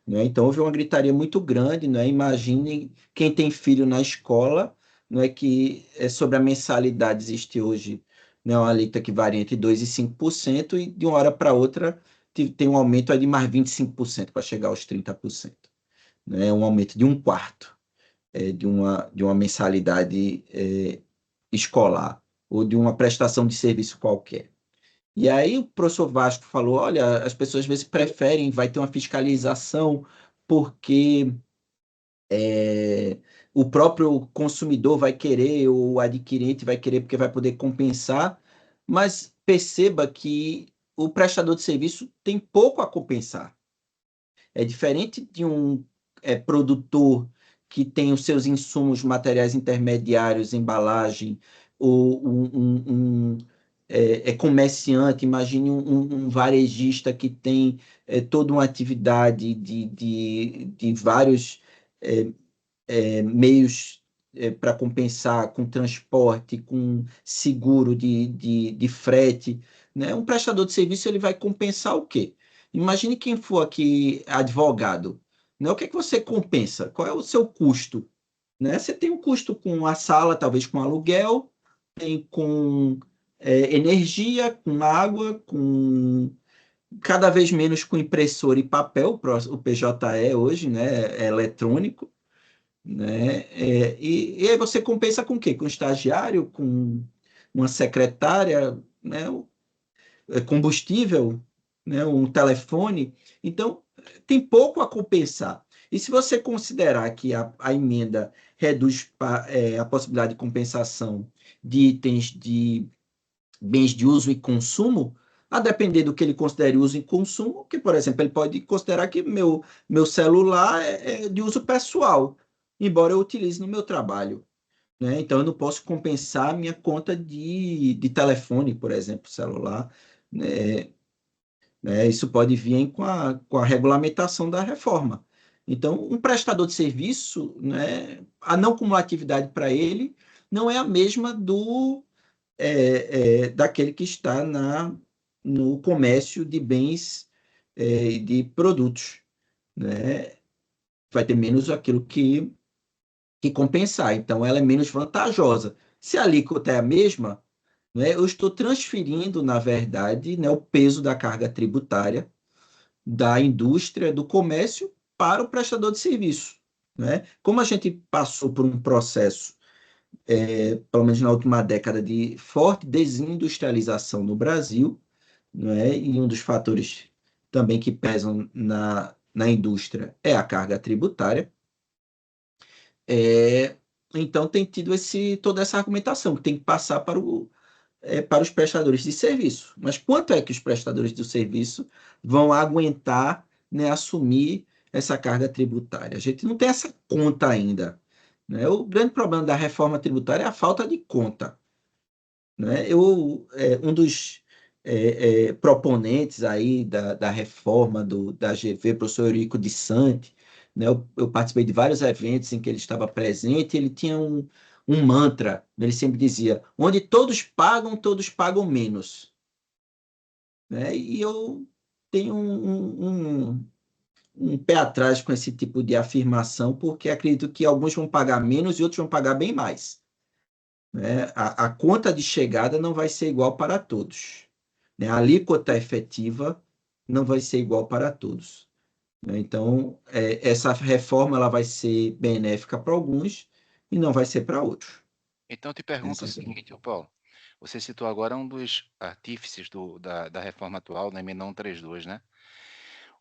Né? Então, houve uma gritaria muito grande, né? Imagine quem tem filho na escola, não é que sobre a mensalidade existe hoje, né, uma alíquota que varia entre 2% e 5%, e de uma hora para outra tem um aumento de mais 25% para chegar aos 30%. Né? Um aumento de um quarto de uma mensalidade escolar ou de uma prestação de serviço qualquer. E aí o professor Vasco falou, olha, as pessoas às vezes preferem, vai ter uma fiscalização porque o próprio consumidor vai querer, ou o adquirente vai querer porque vai poder compensar, mas perceba que o prestador de serviço tem pouco a compensar. É diferente de um produtor que tem os seus insumos materiais intermediários, embalagem, ou comerciante, imagine um varejista que tem toda uma atividade de vários meios para compensar, com transporte, com seguro de frete. Né? Um prestador de serviço ele vai compensar o quê? Imagine quem for aqui advogado. Né? O que é que você compensa? Qual é o seu custo? Né? Você tem um custo com a sala, talvez com aluguel, tem com energia, com água, com cada vez menos com impressora e papel, o PJE hoje, né, é eletrônico, né? E aí você compensa com o quê? Com estagiário, com uma secretária, né? Combustível, né? Um telefone. Então, tem pouco a compensar. E se você considerar que a emenda reduz a possibilidade de compensação de itens de bens de uso e consumo, a depender do que ele considere uso e consumo, que, por exemplo, ele pode considerar que meu celular é de uso pessoal, embora eu utilize no meu trabalho. Né? Então, eu não posso compensar a minha conta de telefone, por exemplo, celular. Né? Isso pode vir com a regulamentação da reforma. Então, um prestador de serviço, né, a não cumulatividade para ele não é a mesma daquele que está no comércio de bens e de produtos. Né? Vai ter menos aquilo que compensar. Então, ela é menos vantajosa. Se a alíquota é a mesma, né, eu estou transferindo, na verdade, né, o peso da carga tributária da indústria, do comércio, para o prestador de serviço. Né? Como a gente passou por um processo, pelo menos na última década, de forte desindustrialização no Brasil, né? E um dos fatores também que pesam na indústria é a carga tributária. Então, tem tido toda essa argumentação, que tem que passar para os prestadores de serviço. Mas quanto é que os prestadores do serviço vão aguentar, né, assumir essa carga tributária? A gente não tem essa conta ainda, né? O grande problema da reforma tributária é a falta de conta, né? Um dos proponentes aí da reforma da GV, professor Eurico de Santi, né? Eu participei de vários eventos em que ele estava presente, e ele tinha um mantra, ele sempre dizia: onde todos pagam menos, né? E eu tenho um pé atrás com esse tipo de afirmação, porque acredito que alguns vão pagar menos e outros vão pagar bem mais, né? A conta de chegada não vai ser igual para todos, né? A alíquota efetiva não vai ser igual para todos, né? Então, essa reforma ela vai ser benéfica para alguns e não vai ser para outros. Então, eu te pergunto o seguinte, Paulo. Você citou agora um dos artífices da reforma atual, da emenda 132, né?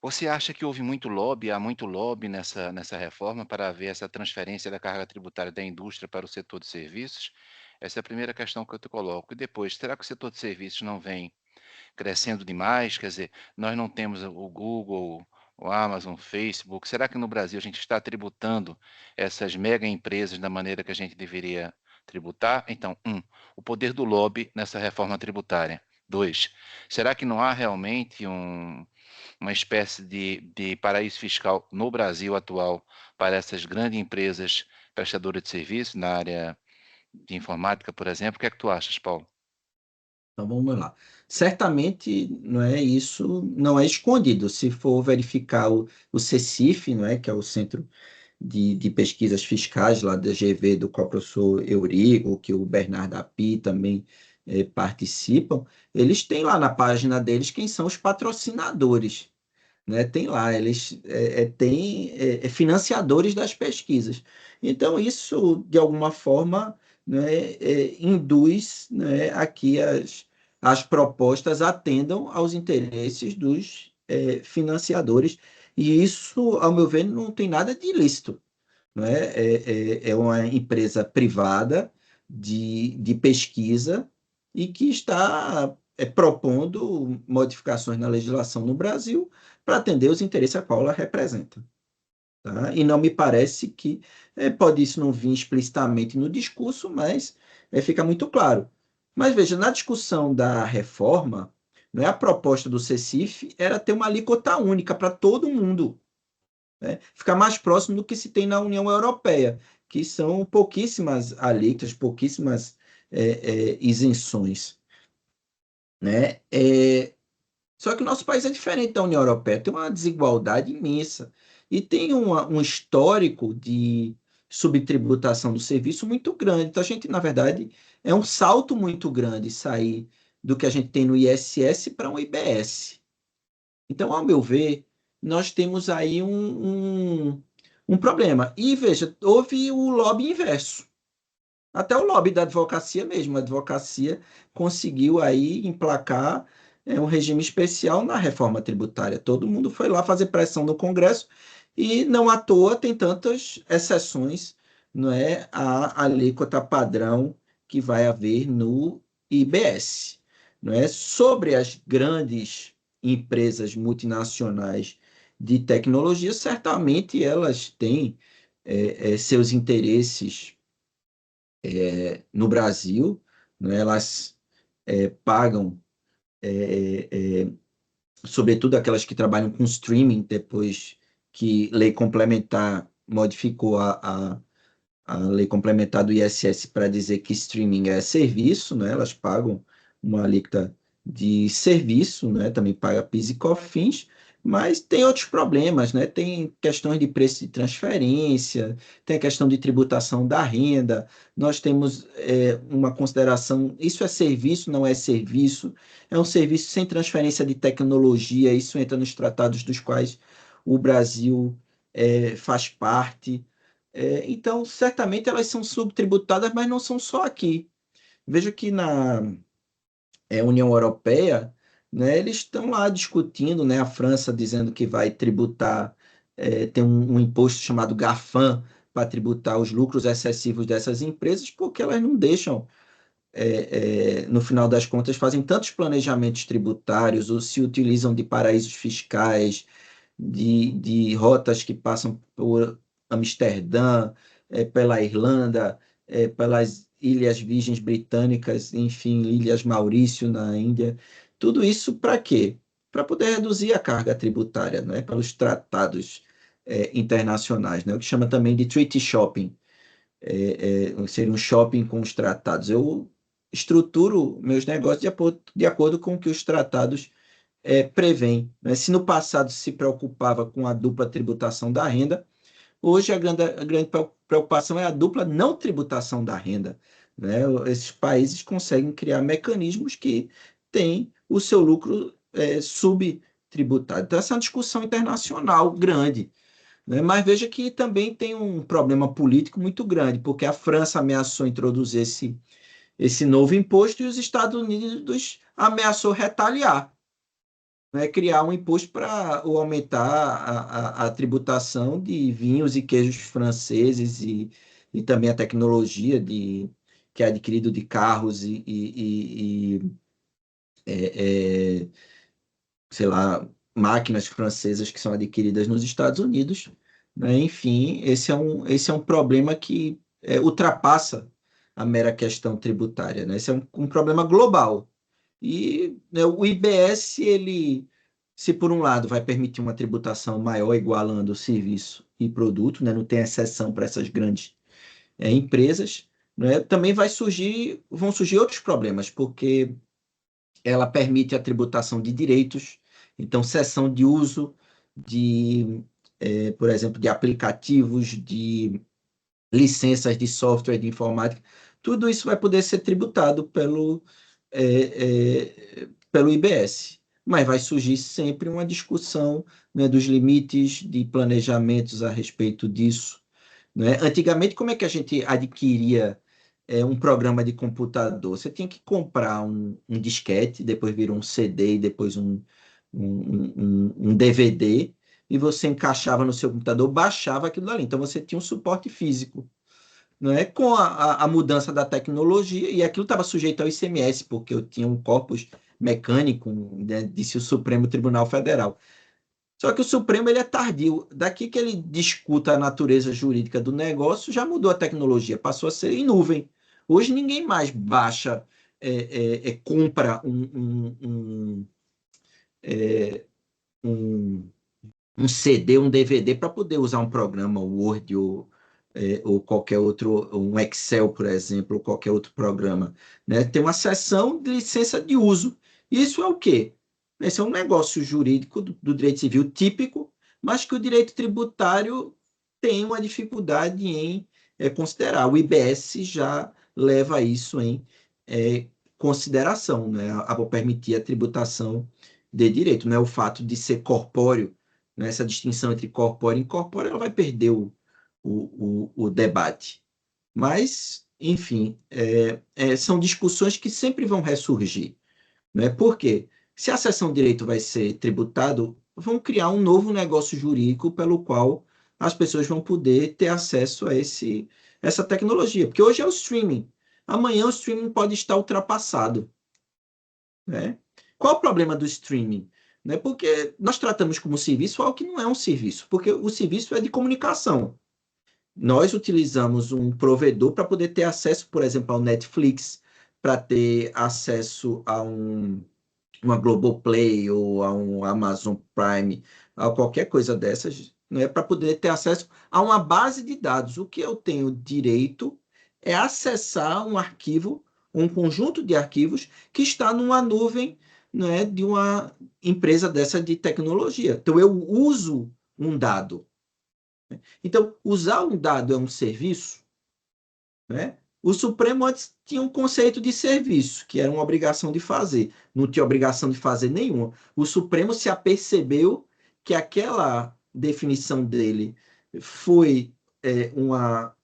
Você acha que há muito lobby nessa reforma para haver essa transferência da carga tributária da indústria para o setor de serviços? Essa é a primeira questão que eu te coloco. E depois, será que o setor de serviços não vem crescendo demais? Quer dizer, nós não temos o Google, o Amazon, o Facebook. Será que no Brasil a gente está tributando essas mega empresas da maneira que a gente deveria tributar? Então, o poder do lobby nessa reforma tributária. 2, será que não há realmente uma espécie de paraíso fiscal no Brasil atual para essas grandes empresas prestadoras de serviços na área de informática, por exemplo? O que é que tu achas, Paulo? Então vamos lá. Certamente não é isso, não é escondido. Se for verificar o CECIF, não é, que é o Centro de Pesquisas Fiscais lá da GV, do qual o professor Eurico, que o Bernardo Api também participam, eles têm lá na página deles quem são os patrocinadores, né? Tem lá, eles têm financiadores das pesquisas. Então, isso, de alguma forma, né, induz, né, a que as propostas atendam aos interesses dos financiadores, e isso, ao meu ver, não tem nada de ilícito, não é? É uma empresa privada de pesquisa e que está propondo modificações na legislação no Brasil para atender os interesses a qual ela representa. Tá? E não me parece que pode isso não vir explicitamente no discurso, mas fica muito claro. Mas veja, na discussão da reforma, não é, a proposta do CECIF era ter uma alíquota única para todo mundo, né? Ficar mais próximo do que se tem na União Europeia, que são pouquíssimas alíquotas, pouquíssimas isenções, né? Só que o nosso país é diferente da União Europeia, tem uma desigualdade imensa e tem um histórico de subtributação do serviço muito grande. Então, a gente, na verdade, é um salto muito grande sair do que a gente tem no ISS para um IBS. Então, ao meu ver, nós temos aí um problema. E veja, houve o lobby inverso. Até o lobby da advocacia mesmo. A advocacia conseguiu aí emplacar um regime especial na reforma tributária. Todo mundo foi lá fazer pressão no Congresso e não à toa tem tantas exceções, não é, à alíquota padrão que vai haver no IBS, não é? Sobre as grandes empresas multinacionais de tecnologia, certamente elas têm seus interesses no Brasil, né? Elas pagam, sobretudo aquelas que trabalham com streaming, depois que lei complementar modificou a lei complementar do ISS para dizer que streaming é serviço, né? Elas pagam uma alíquota de serviço, né? Também paga PIS e COFINS, mas tem outros problemas, né? Tem questões de preço de transferência, tem a questão de tributação da renda. Nós temos uma consideração, isso é serviço, não é serviço, é um serviço sem transferência de tecnologia, isso entra nos tratados dos quais o Brasil faz parte. Então, certamente elas são subtributadas, mas não são só aqui. Vejo que na União Europeia, né, eles estão lá discutindo, né, a França dizendo que vai tributar tem um imposto chamado GAFAM para tributar os lucros excessivos dessas empresas, porque elas não deixam, no final das contas, fazem tantos planejamentos tributários ou se utilizam de paraísos fiscais, de rotas que passam por Amsterdã, pela Irlanda, pelas Ilhas Virgens Britânicas, enfim, Ilhas Maurício na Índia. Tudo isso para quê? Para poder reduzir a carga tributária, né, pelos tratados internacionais, né, o que chama também de treaty shopping, seria um shopping com os tratados. Eu estruturo meus negócios de acordo com o que os tratados prevêem, né? Se no passado se preocupava com a dupla tributação da renda, hoje a grande preocupação é a dupla não tributação da renda, né? Esses países conseguem criar mecanismos que têm o seu lucro subtributado. Então, essa é uma discussão internacional grande, né? Mas veja que também tem um problema político muito grande, porque a França ameaçou introduzir esse novo imposto e os Estados Unidos ameaçou retaliar, né, criar um imposto para aumentar a tributação de vinhos e queijos franceses e também a tecnologia que é adquirido de carros é, sei lá, máquinas francesas que são adquiridas nos Estados Unidos, né? Enfim, esse é um problema que ultrapassa a mera questão tributária, né? Esse é um problema global. E, né, o IBS, ele, se por um lado vai permitir uma tributação maior, igualando o serviço e produto, né, não tem exceção para essas grandes empresas, né, também vão surgir outros problemas, porque ela permite a tributação de direitos, então cessão de uso por exemplo, de aplicativos, de licenças de software de informática, tudo isso vai poder ser tributado pelo IBS. Mas vai surgir sempre uma discussão, né, dos limites de planejamentos a respeito disso, né? Antigamente, como é que a gente adquiria um programa de computador? Você tinha que comprar um disquete, depois virou um CD e depois um DVD, e você encaixava no seu computador, baixava aquilo ali. Então, você tinha um suporte físico, não é? Com a mudança da tecnologia, e aquilo estava sujeito ao ICMS, porque eu tinha um corpus mecânico, né, disse o Supremo Tribunal Federal. Só que o Supremo ele é tardio. Daqui que ele discuta a natureza jurídica do negócio, já mudou a tecnologia, passou a ser em nuvem. Hoje ninguém mais baixa, compra é, um, um CD, um DVD para poder usar um programa Word ou qualquer outro, um Excel, por exemplo, ou qualquer outro programa, né? Tem uma seção de licença de uso. Isso é o quê? Esse é um negócio jurídico do direito civil típico, mas que o direito tributário tem uma dificuldade em considerar. O IBS já leva isso em consideração, né? Ao permitir a tributação de direito, né? O fato de ser corpóreo, né? Essa distinção entre corpóreo e incorpóreo, ela vai perder o debate. Mas, enfim, são discussões que sempre vão ressurgir, né? Por quê? Se a seção de direito vai ser tributado, vão criar um novo negócio jurídico pelo qual as pessoas vão poder ter acesso a essa tecnologia. Porque hoje é o streaming. Amanhã o streaming pode estar ultrapassado, né? Qual o problema do streaming? Né? Porque nós tratamos como serviço algo que não é um serviço, porque o serviço é de comunicação. Nós utilizamos um provedor para poder ter acesso, por exemplo, ao Netflix, para ter acesso a uma Globoplay ou a um Amazon Prime, a qualquer coisa dessas, não é para poder ter acesso a uma base de dados. O que eu tenho direito é acessar um arquivo, um conjunto de arquivos que está numa nuvem, não é, de uma empresa dessa de tecnologia. Então, eu uso um dado. Então, usar um dado é um serviço, né? O Supremo antes tinha um conceito de serviço, que era uma obrigação de fazer. Não tinha obrigação de fazer nenhuma. O Supremo se apercebeu que aquela definição dele foi uma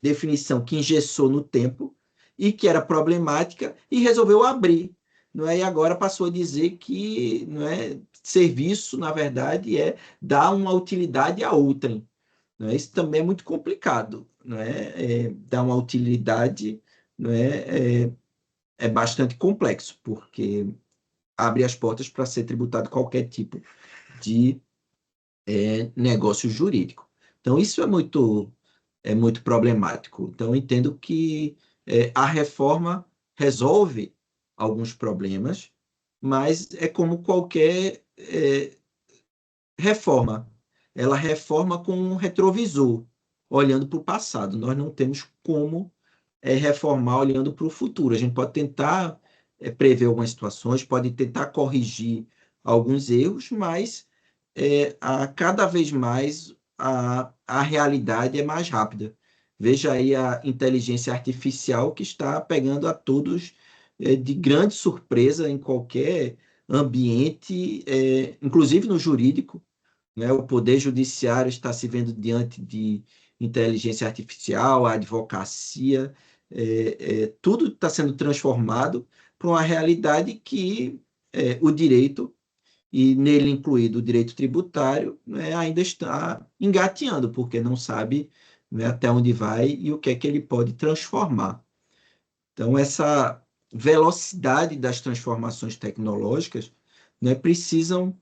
definição que engessou no tempo e que era problemática e resolveu abrir. não é? E agora passou a dizer que, não é, serviço, na verdade, é dar uma utilidade a outrem. Não é? Isso também é muito complicado. Não é? Dar uma utilidade, não é bastante complexo, porque abre as portas para ser tributado qualquer tipo de negócio jurídico. Então, isso é muito problemático. Então, eu entendo que a reforma resolve alguns problemas, mas é como qualquer reforma. Ela reforma com um retrovisor, olhando para o passado. Nós não temos como reformar olhando para o futuro. A gente pode tentar prever algumas situações, pode tentar corrigir alguns erros, mas cada vez mais a realidade é mais rápida. Veja aí a inteligência artificial que está pegando a todos de grande surpresa em qualquer ambiente, inclusive no jurídico, né? O poder judiciário está se vendo diante de inteligência artificial, a advocacia, tudo está sendo transformado para uma realidade que o direito, e nele incluído o direito tributário, né, ainda está engateando, porque não sabe, né, até onde vai e o que é que ele pode transformar. Então, essa velocidade das transformações tecnológicas, né, precisam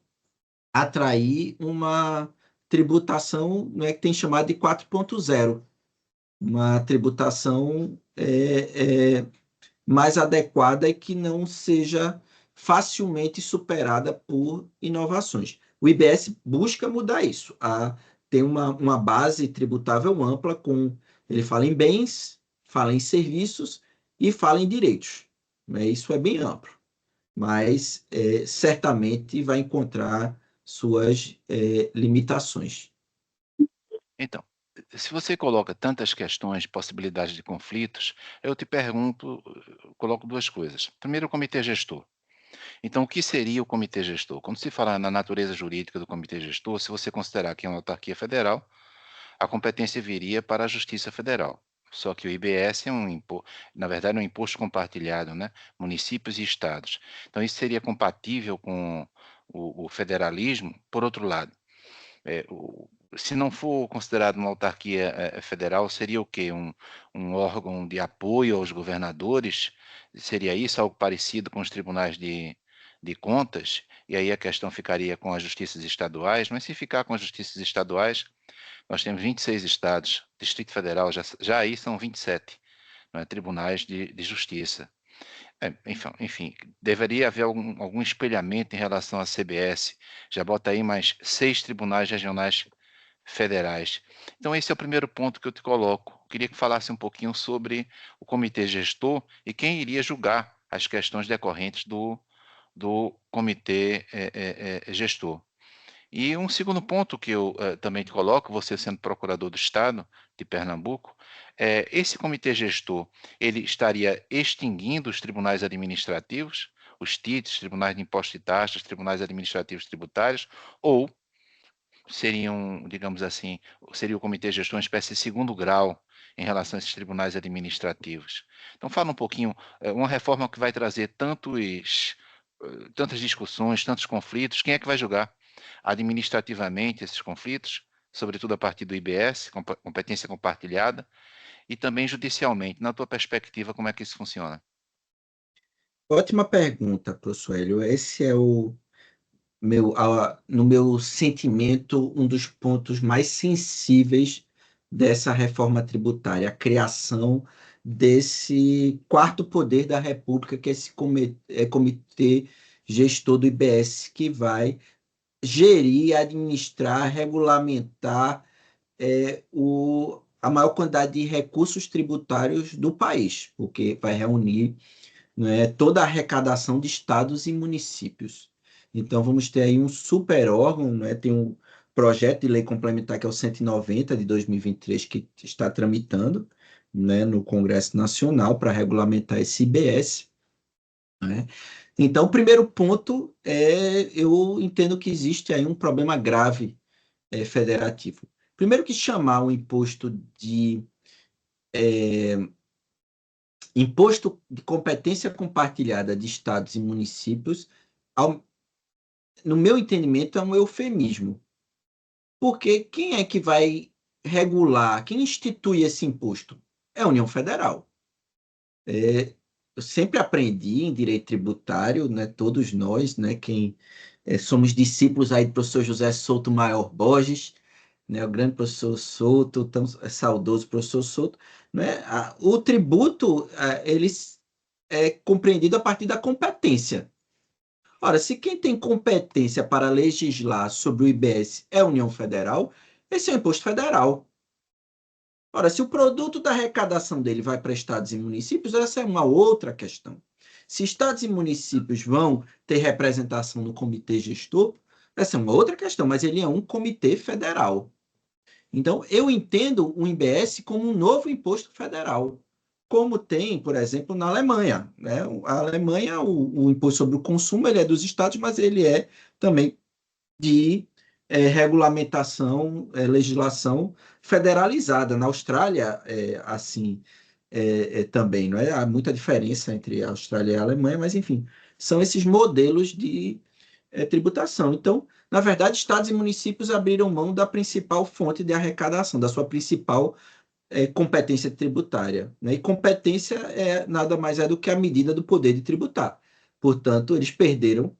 atrair uma tributação, né, que tem chamado de 4.0, uma tributação mais adequada e que não seja facilmente superada por inovações. O IBS busca mudar isso, tem uma base tributável ampla, ele fala em bens, fala em serviços e fala em direitos. Né? Isso é bem amplo, mas certamente vai encontrar suas limitações. Então, se você coloca tantas questões, possibilidades de conflitos, eu te pergunto, coloco duas coisas. Primeiro, o comitê gestor. Então, o que seria o comitê gestor? Quando se fala na natureza jurídica do comitê gestor, se você considerar que é uma autarquia federal, a competência viria para a Justiça Federal. Só que o IBS na verdade, é um imposto compartilhado, né? Municípios e estados. Então, isso seria compatível com o federalismo. Por outro lado, se não for considerado uma autarquia federal, seria o quê? Um órgão de apoio aos governadores? Seria isso algo parecido com os tribunais de contas? E aí a questão ficaria com as justiças estaduais, mas se ficar com as justiças estaduais, nós temos 26 estados, Distrito Federal já aí são 27, não é? Tribunais de justiça. Enfim, deveria haver algum espelhamento em relação à CBS, já bota aí mais 6 tribunais regionais federais. Então esse é o primeiro ponto que eu te coloco. Queria que falasse um pouquinho sobre o comitê gestor e quem iria julgar as questões decorrentes do comitê gestor. E um segundo ponto que eu também te coloco, você sendo procurador do Estado de Pernambuco, esse comitê gestor, ele estaria extinguindo os tribunais administrativos, os TITs, tribunais de impostos e taxas, tribunais administrativos tributários, ou seriam, digamos assim, seria o comitê gestor uma espécie de segundo grau em relação a esses tribunais administrativos. Então fala um pouquinho, uma reforma que vai trazer tantas discussões, tantos conflitos, quem é que vai julgar administrativamente esses conflitos, sobretudo a partir do IBS, competência compartilhada, e também judicialmente. Na tua perspectiva, como é que isso funciona? Ótima pergunta, professor Hélio. Esse é no meu sentimento, um dos pontos mais sensíveis dessa reforma tributária, a criação desse quarto poder da República, que é esse comitê gestor do IBS, que vai gerir, administrar, regulamentar a maior quantidade de recursos tributários do país, porque vai reunir, né, toda a arrecadação de estados e municípios. Então, vamos ter aí um super órgão, né? Tem um projeto de lei complementar que é o 190 de 2023 que está tramitando, né, no Congresso Nacional para regulamentar esse IBS, né? Então, o primeiro ponto eu entendo que existe aí um problema grave federativo. Primeiro que chamar o imposto de imposto de competência compartilhada de estados e municípios, no meu entendimento, é um eufemismo. Porque quem é que vai regular, quem institui esse imposto? É a União Federal. Eu sempre aprendi em direito tributário, né, todos nós, né, quem somos discípulos aí do professor José Souto Maior Borges, né, o grande professor Souto, tão saudoso professor Souto, né, o tributo ele é compreendido a partir da competência. Ora, se quem tem competência para legislar sobre o IBS é a União Federal, esse é o imposto federal. Ora, se o produto da arrecadação dele vai para estados e municípios, essa é uma outra questão. Se estados e municípios vão ter representação no comitê gestor, essa é uma outra questão, mas ele é um comitê federal. Então, eu entendo o IBS como um novo imposto federal, como tem, por exemplo, na Alemanha, né? A Alemanha, o imposto sobre o consumo, ele é dos estados, mas ele é também de regulamentação, legislação federalizada. Na Austrália, assim, também, não é? Há muita diferença entre a Austrália e a Alemanha, mas, enfim, são esses modelos de tributação. Então, na verdade, estados e municípios abriram mão da principal fonte de arrecadação, da sua principal competência tributária, né? E competência nada mais é do que a medida do poder de tributar. Portanto, eles perderam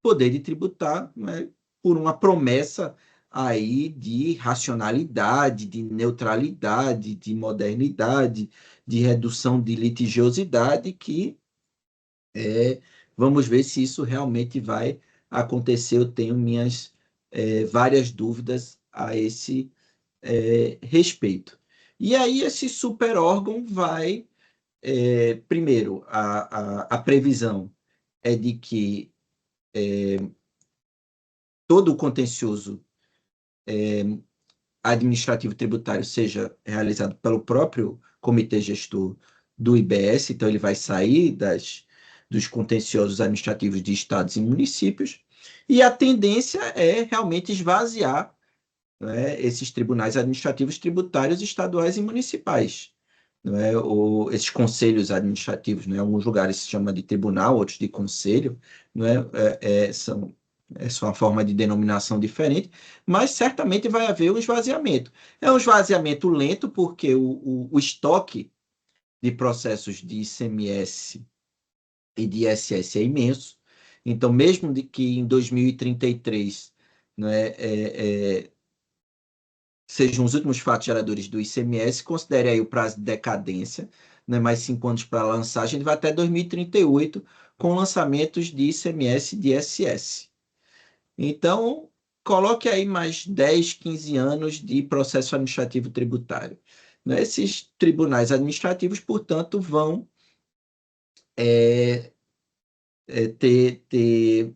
poder de tributar, né, por uma promessa aí de racionalidade, de neutralidade, de modernidade, de redução de litigiosidade, que vamos ver se isso realmente vai acontecer. Eu tenho minhas várias dúvidas a esse respeito. E aí esse superórgão vai, primeiro, a previsão é de que todo o contencioso administrativo tributário seja realizado pelo próprio comitê gestor do IBS, então ele vai sair dos contenciosos administrativos de estados e municípios, e a tendência é realmente esvaziar, né, esses tribunais administrativos tributários estaduais e municipais. Não é? Esses conselhos administrativos, né? Em alguns lugares se chama de tribunal, outros de conselho, não é? É só uma forma de denominação diferente, mas certamente vai haver um esvaziamento. É um esvaziamento lento, porque o estoque de processos de ICMS e de ISS é imenso. Então, mesmo de que em 2033, né, sejam os últimos fatos geradores do ICMS, considere aí o prazo de decadência, né, mais 5 anos para lançar, a gente vai até 2038 com lançamentos de ICMS e de ISS. Então, coloque aí mais 10, 15 anos de processo administrativo tributário. Né? Esses tribunais administrativos, portanto, vão ter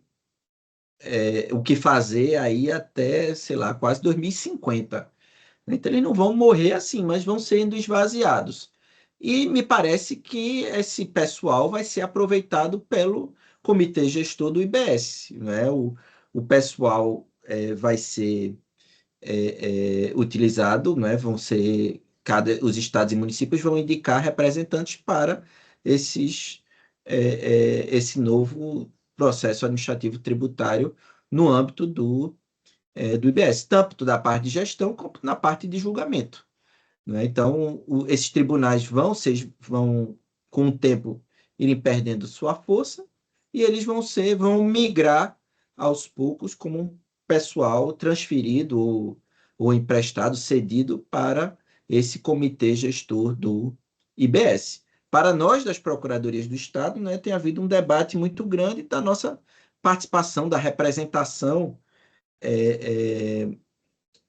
o que fazer aí até, sei lá, quase 2050. Então, eles não vão morrer assim, mas vão sendo esvaziados. E me parece que esse pessoal vai ser aproveitado pelo comitê gestor do IBS. Né? O pessoal vai ser utilizado, né? Vão ser os estados e municípios vão indicar representantes para esse novo processo administrativo tributário no âmbito do IBS, tanto da parte de gestão como na parte de julgamento. Né? Então, esses tribunais vão, com o tempo, irem perdendo sua força e eles vão migrar aos poucos como um pessoal transferido ou emprestado, cedido para esse comitê gestor do IBS. Para nós, das Procuradorias do Estado, né, tem havido um debate muito grande da nossa participação, da representação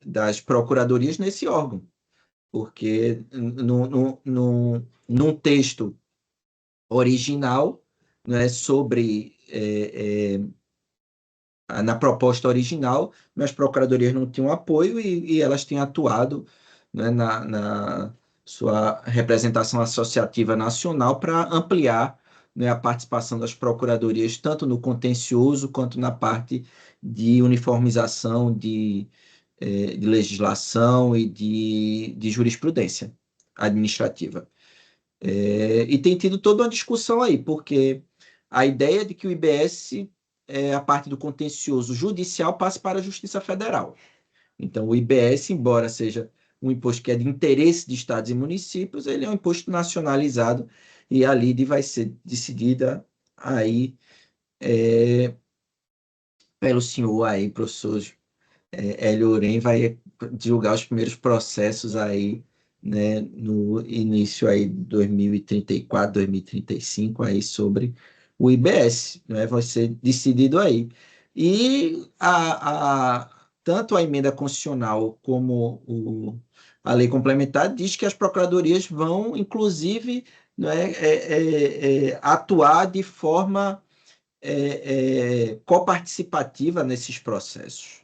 das procuradorias nesse órgão, porque num texto original, né, na proposta original, as procuradorias não tinham apoio e elas têm atuado, né, na sua representação associativa nacional para ampliar, né, a participação das procuradorias, tanto no contencioso quanto na parte de uniformização de legislação e de jurisprudência administrativa. E tem tido toda uma discussão aí, porque a ideia de que o IBS, a parte do contencioso judicial, passe para a Justiça Federal. Então, o IBS, embora seja um imposto que é de interesse de estados e municípios, ele é um imposto nacionalizado e a lide vai ser decidida aí pelo senhor aí, professor Hélio Oren, vai julgar os primeiros processos aí, né, no início aí de 2034, 2035, aí sobre o IBS, né, vai ser decidido aí. E tanto a emenda constitucional como a lei complementar diz que as procuradorias vão, inclusive, né, atuar de forma coparticipativa nesses processos.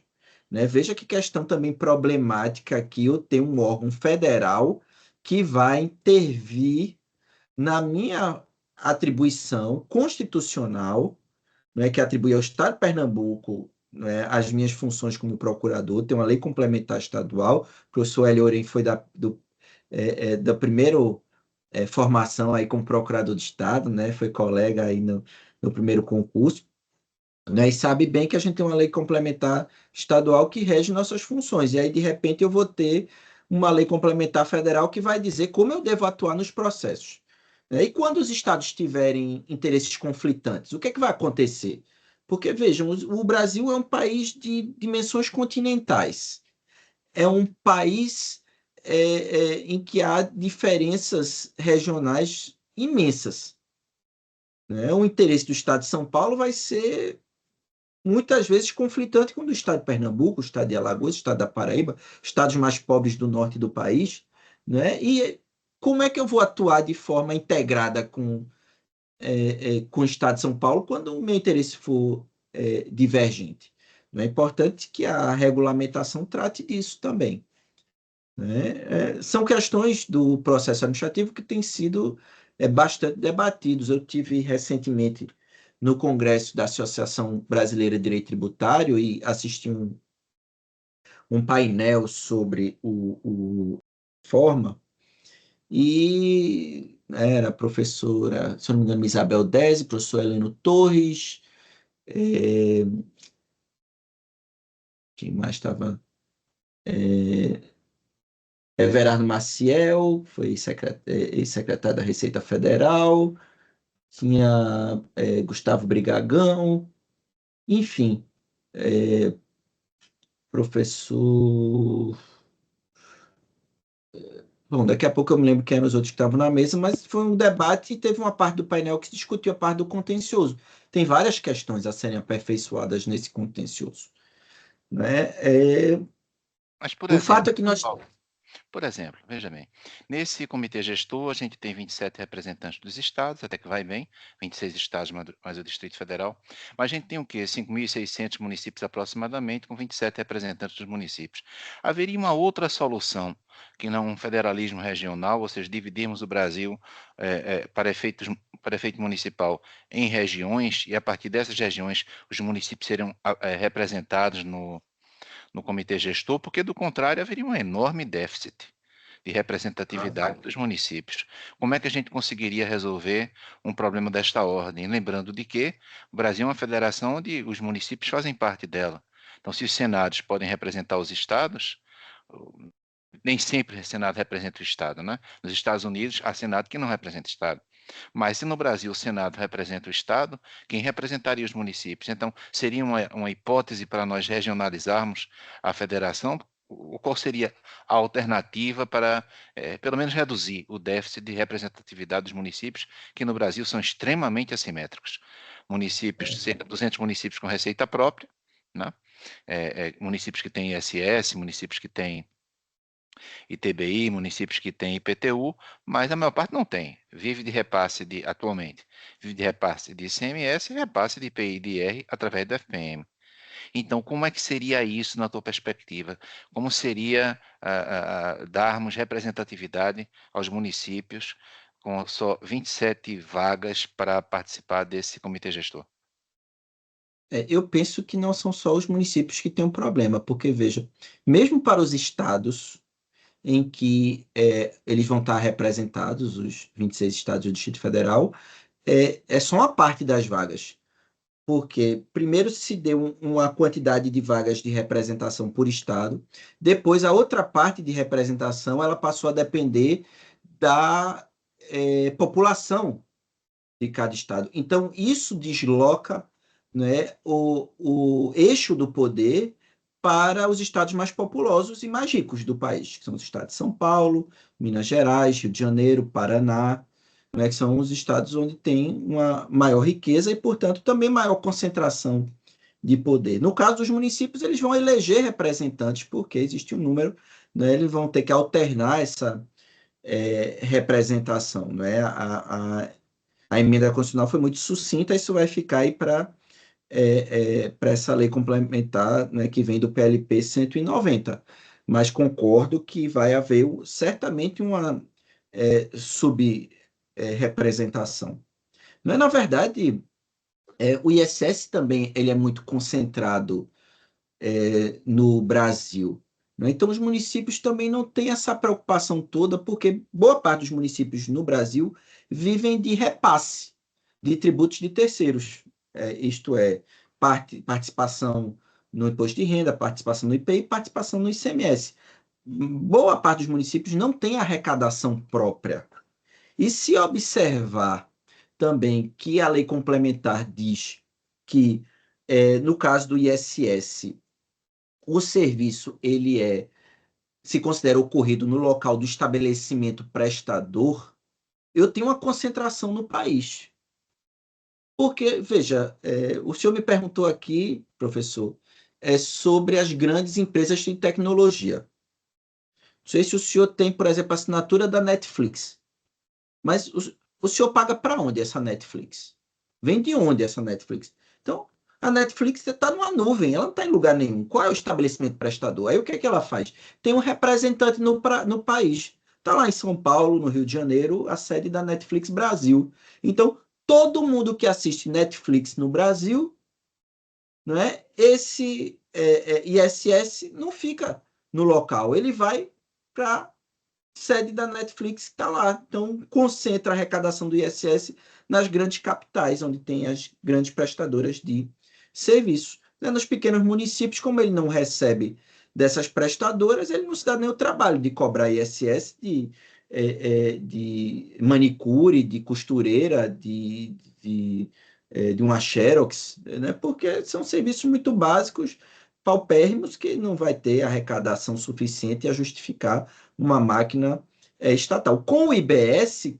Né? Veja que questão também problemática aqui eu ter um órgão federal que vai intervir na minha atribuição constitucional, né, que atribui ao Estado de Pernambuco, né, as minhas funções como procurador, tem uma lei complementar estadual, o professor Hélio Oren foi da primeira formação aí como procurador de Estado, né, foi colega aí no primeiro concurso, né? E sabe bem que a gente tem uma lei complementar estadual que rege nossas funções. E aí, de repente, eu vou ter uma lei complementar federal que vai dizer como eu devo atuar nos processos. Né? E quando os estados tiverem interesses conflitantes, o que é que vai acontecer? Porque, vejam, o Brasil é um país de dimensões continentais. É um país em que há diferenças regionais imensas. Né? O interesse do estado de São Paulo vai ser muitas vezes conflitante com o do estado de Pernambuco, o estado de Alagoas, o estado da Paraíba, estados mais pobres do norte do país, né? E como é que eu vou atuar de forma integrada com o estado de São Paulo quando o meu interesse for divergente? É importante que a regulamentação trate disso também. Né? São questões do processo administrativo que têm sido bastante debatidos. Eu tive recentemente no Congresso da Associação Brasileira de Direito Tributário e assisti um painel sobre o forma e era a professora, se não me engano, Isabel Dese, professor Heleno Torres, quem mais estava? Everardo Maciel, foi ex-secretário da Receita Federal, tinha Gustavo Brigagão, enfim, professor. Bom, daqui a pouco eu me lembro quem eram os outros que estavam na mesa, mas foi um debate e teve uma parte do painel que discutiu a parte do contencioso. Tem várias questões a serem aperfeiçoadas nesse contencioso. Né? Mas, por O fato exemplo, é que nós. Paulo, por exemplo, veja bem, nesse comitê gestor a gente tem 27 representantes dos estados, até que vai bem, 26 estados mais o Distrito Federal, mas a gente tem o quê? 5.600 municípios aproximadamente, com 27 representantes dos municípios. Haveria uma outra solução, que não um federalismo regional, ou seja, dividirmos o Brasil para efeito municipal em regiões, e a partir dessas regiões os municípios seriam representados no comitê gestor, porque do contrário haveria um enorme déficit de representatividade dos municípios. Como é que a gente conseguiria resolver um problema desta ordem? Lembrando de que o Brasil é uma federação onde os municípios fazem parte dela. Então, se os senados podem representar os estados, nem sempre o Senado representa o Estado, né? Nos Estados Unidos, há Senado que não representa o Estado. Mas se no Brasil o Senado representa o Estado, quem representaria os municípios? Então, seria uma hipótese para nós regionalizarmos a federação? Qual seria a alternativa para, pelo menos, reduzir o déficit de representatividade dos municípios, que no Brasil são extremamente assimétricos? Municípios, cerca de 200 municípios com receita própria, né? Municípios que têm ISS, municípios que têm ITBI, municípios que têm IPTU, mas a maior parte não tem. Vive de repasse atualmente, vive de repasse de ICMS e repasse de IPI e de IR através do FPM. Então, como é que seria isso na tua perspectiva? Como seria darmos representatividade aos municípios com só 27 vagas para participar desse comitê gestor? Eu penso que não são só os municípios que têm um problema, porque, veja, mesmo para os estados, em que eles vão estar representados, os 26 estados do Distrito Federal, é só uma parte das vagas. Porque primeiro se deu uma quantidade de vagas de representação por estado, depois a outra parte de representação ela passou a depender da população de cada estado. Então, isso desloca, né, o eixo do poder para os estados mais populosos e mais ricos do país, que são os estados de São Paulo, Minas Gerais, Rio de Janeiro, Paraná, né, que são os estados onde tem uma maior riqueza e, portanto, também maior concentração de poder. No caso dos municípios, eles vão eleger representantes, porque existe um número, né, eles vão ter que alternar essa representação. Né? A emenda constitucional foi muito sucinta, isso vai ficar aí para essa lei complementar, né, que vem do PLP 190. Mas concordo que vai haver certamente uma subrepresentação. Não é, na verdade, o ISS também ele é muito concentrado no Brasil. Né? Então, os municípios também não têm essa preocupação toda, porque boa parte dos municípios no Brasil vivem de repasse de tributos de terceiros, isto é, participação no imposto de renda, participação no IPI, participação no ICMS. Boa parte dos municípios não tem arrecadação própria. E se observar também que a lei complementar diz que, no caso do ISS, o serviço se considera ocorrido no local do estabelecimento prestador, eu tenho uma concentração no país. Porque, veja, o senhor me perguntou aqui, professor, sobre as grandes empresas de tecnologia. Não sei se o senhor tem, por exemplo, a assinatura da Netflix, mas o senhor paga para onde essa Netflix? Vem de onde essa Netflix? Então, a Netflix está numa nuvem, ela não está em lugar nenhum. Qual é o estabelecimento prestador? Aí o que é que ela faz? Tem um representante no país. Está lá em São Paulo, no Rio de Janeiro, a sede da Netflix Brasil. Então, todo mundo que assiste Netflix no Brasil, não é? Esse ISS não fica no local, ele vai para sede da Netflix que está lá. Então, concentra a arrecadação do ISS nas grandes capitais, onde tem as grandes prestadoras de serviços. Nos pequenos municípios, como ele não recebe dessas prestadoras, ele não se dá nem o trabalho de cobrar ISS de manicure, de costureira, de uma Xerox, né? Porque são serviços muito básicos, paupérrimos, que não vai ter arrecadação suficiente a justificar uma máquina estatal. Com o IBS,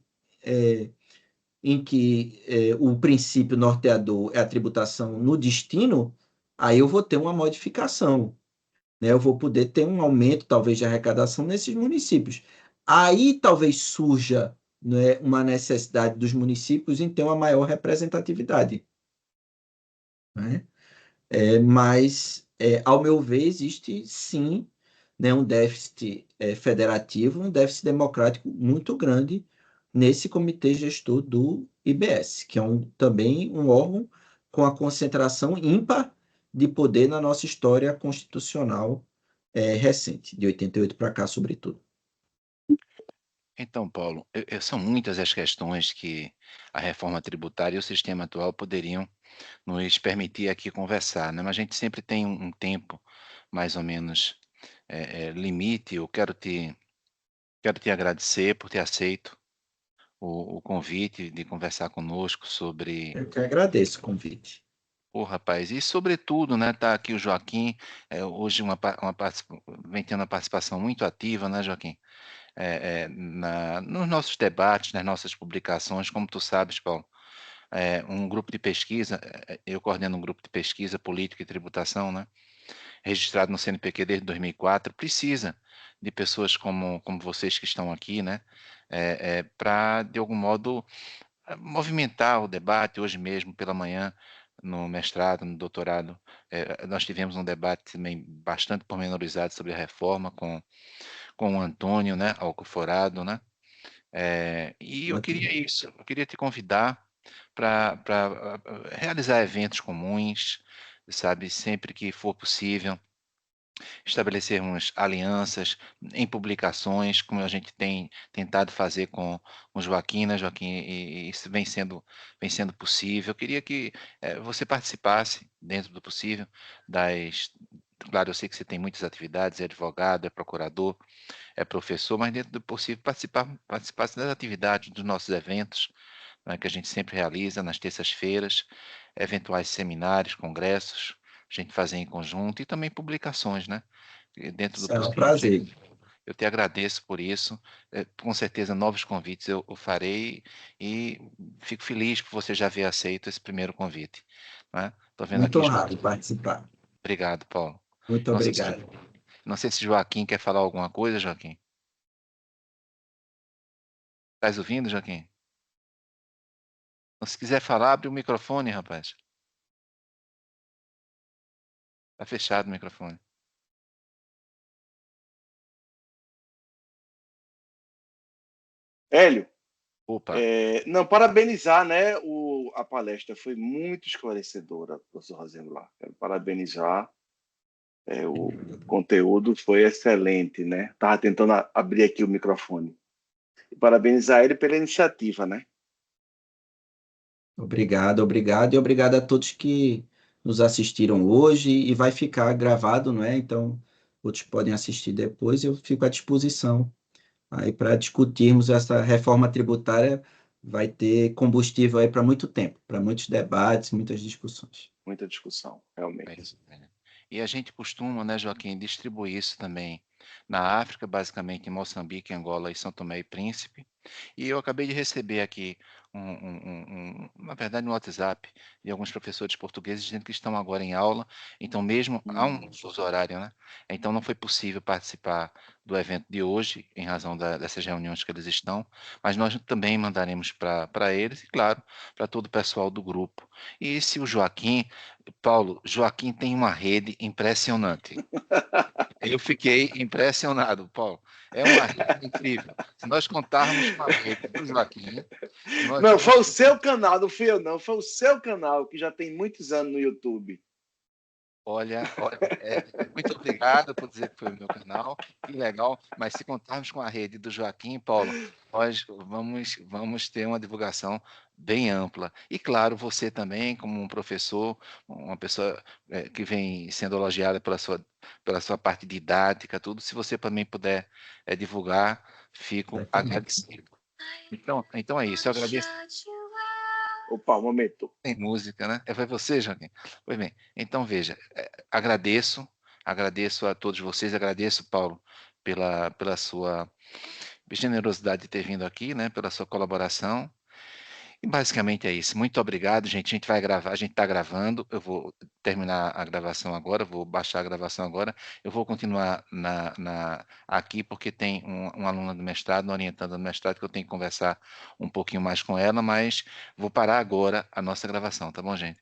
em que o princípio norteador é a tributação no destino, aí eu vou ter uma modificação. Né? Eu vou poder ter um aumento, talvez, de arrecadação nesses municípios. Aí talvez surja, né, uma necessidade dos municípios em ter uma maior representatividade. Né? Mas, ao meu ver, existe sim, né, um déficit federativo, um déficit democrático muito grande nesse comitê gestor do IBS, que é também um órgão com a concentração ímpar de poder na nossa história constitucional recente, de 88 para cá, sobretudo. Então, Paulo, são muitas as questões que a reforma tributária e o sistema atual poderiam nos permitir aqui conversar, né? Mas a gente sempre tem um tempo mais ou menos limite. Eu quero te agradecer por ter aceito o convite de conversar conosco sobre. Eu que agradeço o convite. Ô, rapaz, e sobretudo, né, tá aqui o Joaquim, hoje vem tendo uma participação muito ativa, né, Joaquim? Nos nossos debates, nas nossas publicações, como tu sabes, Paulo, um grupo de pesquisa, eu coordeno um grupo de pesquisa política e tributação, né, registrado no CNPq desde 2004, precisa de pessoas como vocês que estão aqui, né, para, de algum modo, movimentar o debate. Hoje mesmo, pela manhã, no mestrado, no doutorado, nós tivemos um debate também bastante pormenorizado sobre a reforma com o Antônio, né, Alcoforado, né? E eu queria isso, eu queria te convidar para realizar eventos comuns, sabe, sempre que for possível, estabelecermos alianças em publicações, como a gente tem tentado fazer com o Joaquim, né, Joaquim? E isso vem sendo possível. Eu queria que você participasse, dentro do possível, das. Claro, eu sei que você tem muitas atividades, é advogado, é procurador, é professor, mas dentro do possível participasse das atividades dos nossos eventos, né, que a gente sempre realiza nas terças-feiras, eventuais seminários, congressos, a gente fazer em conjunto e também publicações, né? E dentro do Isso é um possível, prazer. eu te agradeço por isso. Com certeza, novos convites eu farei e fico feliz por você já haver aceito esse primeiro convite. Né? Tô vendo Muito aqui, honrado em participar. obrigado, Paulo. Muito Não sei se, obrigado. não sei se Joaquim quer falar alguma coisa, Joaquim. Estás ouvindo, Joaquim? Se quiser falar, abre o microfone, rapaz. Está fechado o microfone. Hélio, Opa, não, parabenizar, né? A palestra foi muito esclarecedora, professor Rosenblatt. Quero parabenizar. O conteúdo foi excelente, né? Estava tentando abrir aqui o microfone. E parabenizar ele pela iniciativa, né? Obrigado, obrigado, e obrigado a todos que nos assistiram hoje e vai ficar gravado, não é? Então, outros podem assistir depois, eu fico à disposição aí para discutirmos essa reforma tributária, vai ter combustível aí para muito tempo, para muitos debates, muitas discussões. Muita discussão, é realmente. isso, né? E a gente costuma, né, Joaquim, distribuir isso também na África, basicamente em Moçambique, Angola e São Tomé e Príncipe. E eu acabei de receber aqui, na verdade, no WhatsApp, de alguns professores portugueses dizendo que estão agora em aula, então mesmo há um fuso horário, né? Então não foi possível participar do evento de hoje, em razão dessas reuniões que eles estão, mas nós também mandaremos para eles e, claro, para todo o pessoal do grupo. E se o Joaquim, Paulo, Joaquim tem uma rede impressionante. Eu fiquei impressionado, Paulo. É uma rede incrível. Se nós contarmos com a rede do Joaquim, nós Não, vamos. foi o seu canal, não fui eu, não. Foi o seu canal, que já tem muitos anos no YouTube. Olha, muito obrigado por dizer que foi o meu canal, que legal. Mas se contarmos com a rede do Joaquim, Paulo, nós vamos ter uma divulgação bem ampla. E claro, você também, como um professor, uma pessoa que vem sendo elogiada pela sua parte didática, tudo, se você também puder divulgar, fico Certamente. agradecido. Então é isso, eu agradeço. Opa, um momento. Tem música, né? Foi você, Joaquim? Pois bem, então veja, agradeço a todos vocês, agradeço, Paulo, pela sua generosidade de ter vindo aqui, né? Pela sua colaboração. E basicamente é isso. Muito obrigado, gente. A gente vai gravar, a gente está gravando. Eu vou terminar a gravação agora, vou baixar a gravação agora. Eu vou continuar aqui, porque tem uma aluna do mestrado, uma orientanda do mestrado, que eu tenho que conversar um pouquinho mais com ela, mas vou parar agora a nossa gravação, tá bom, gente?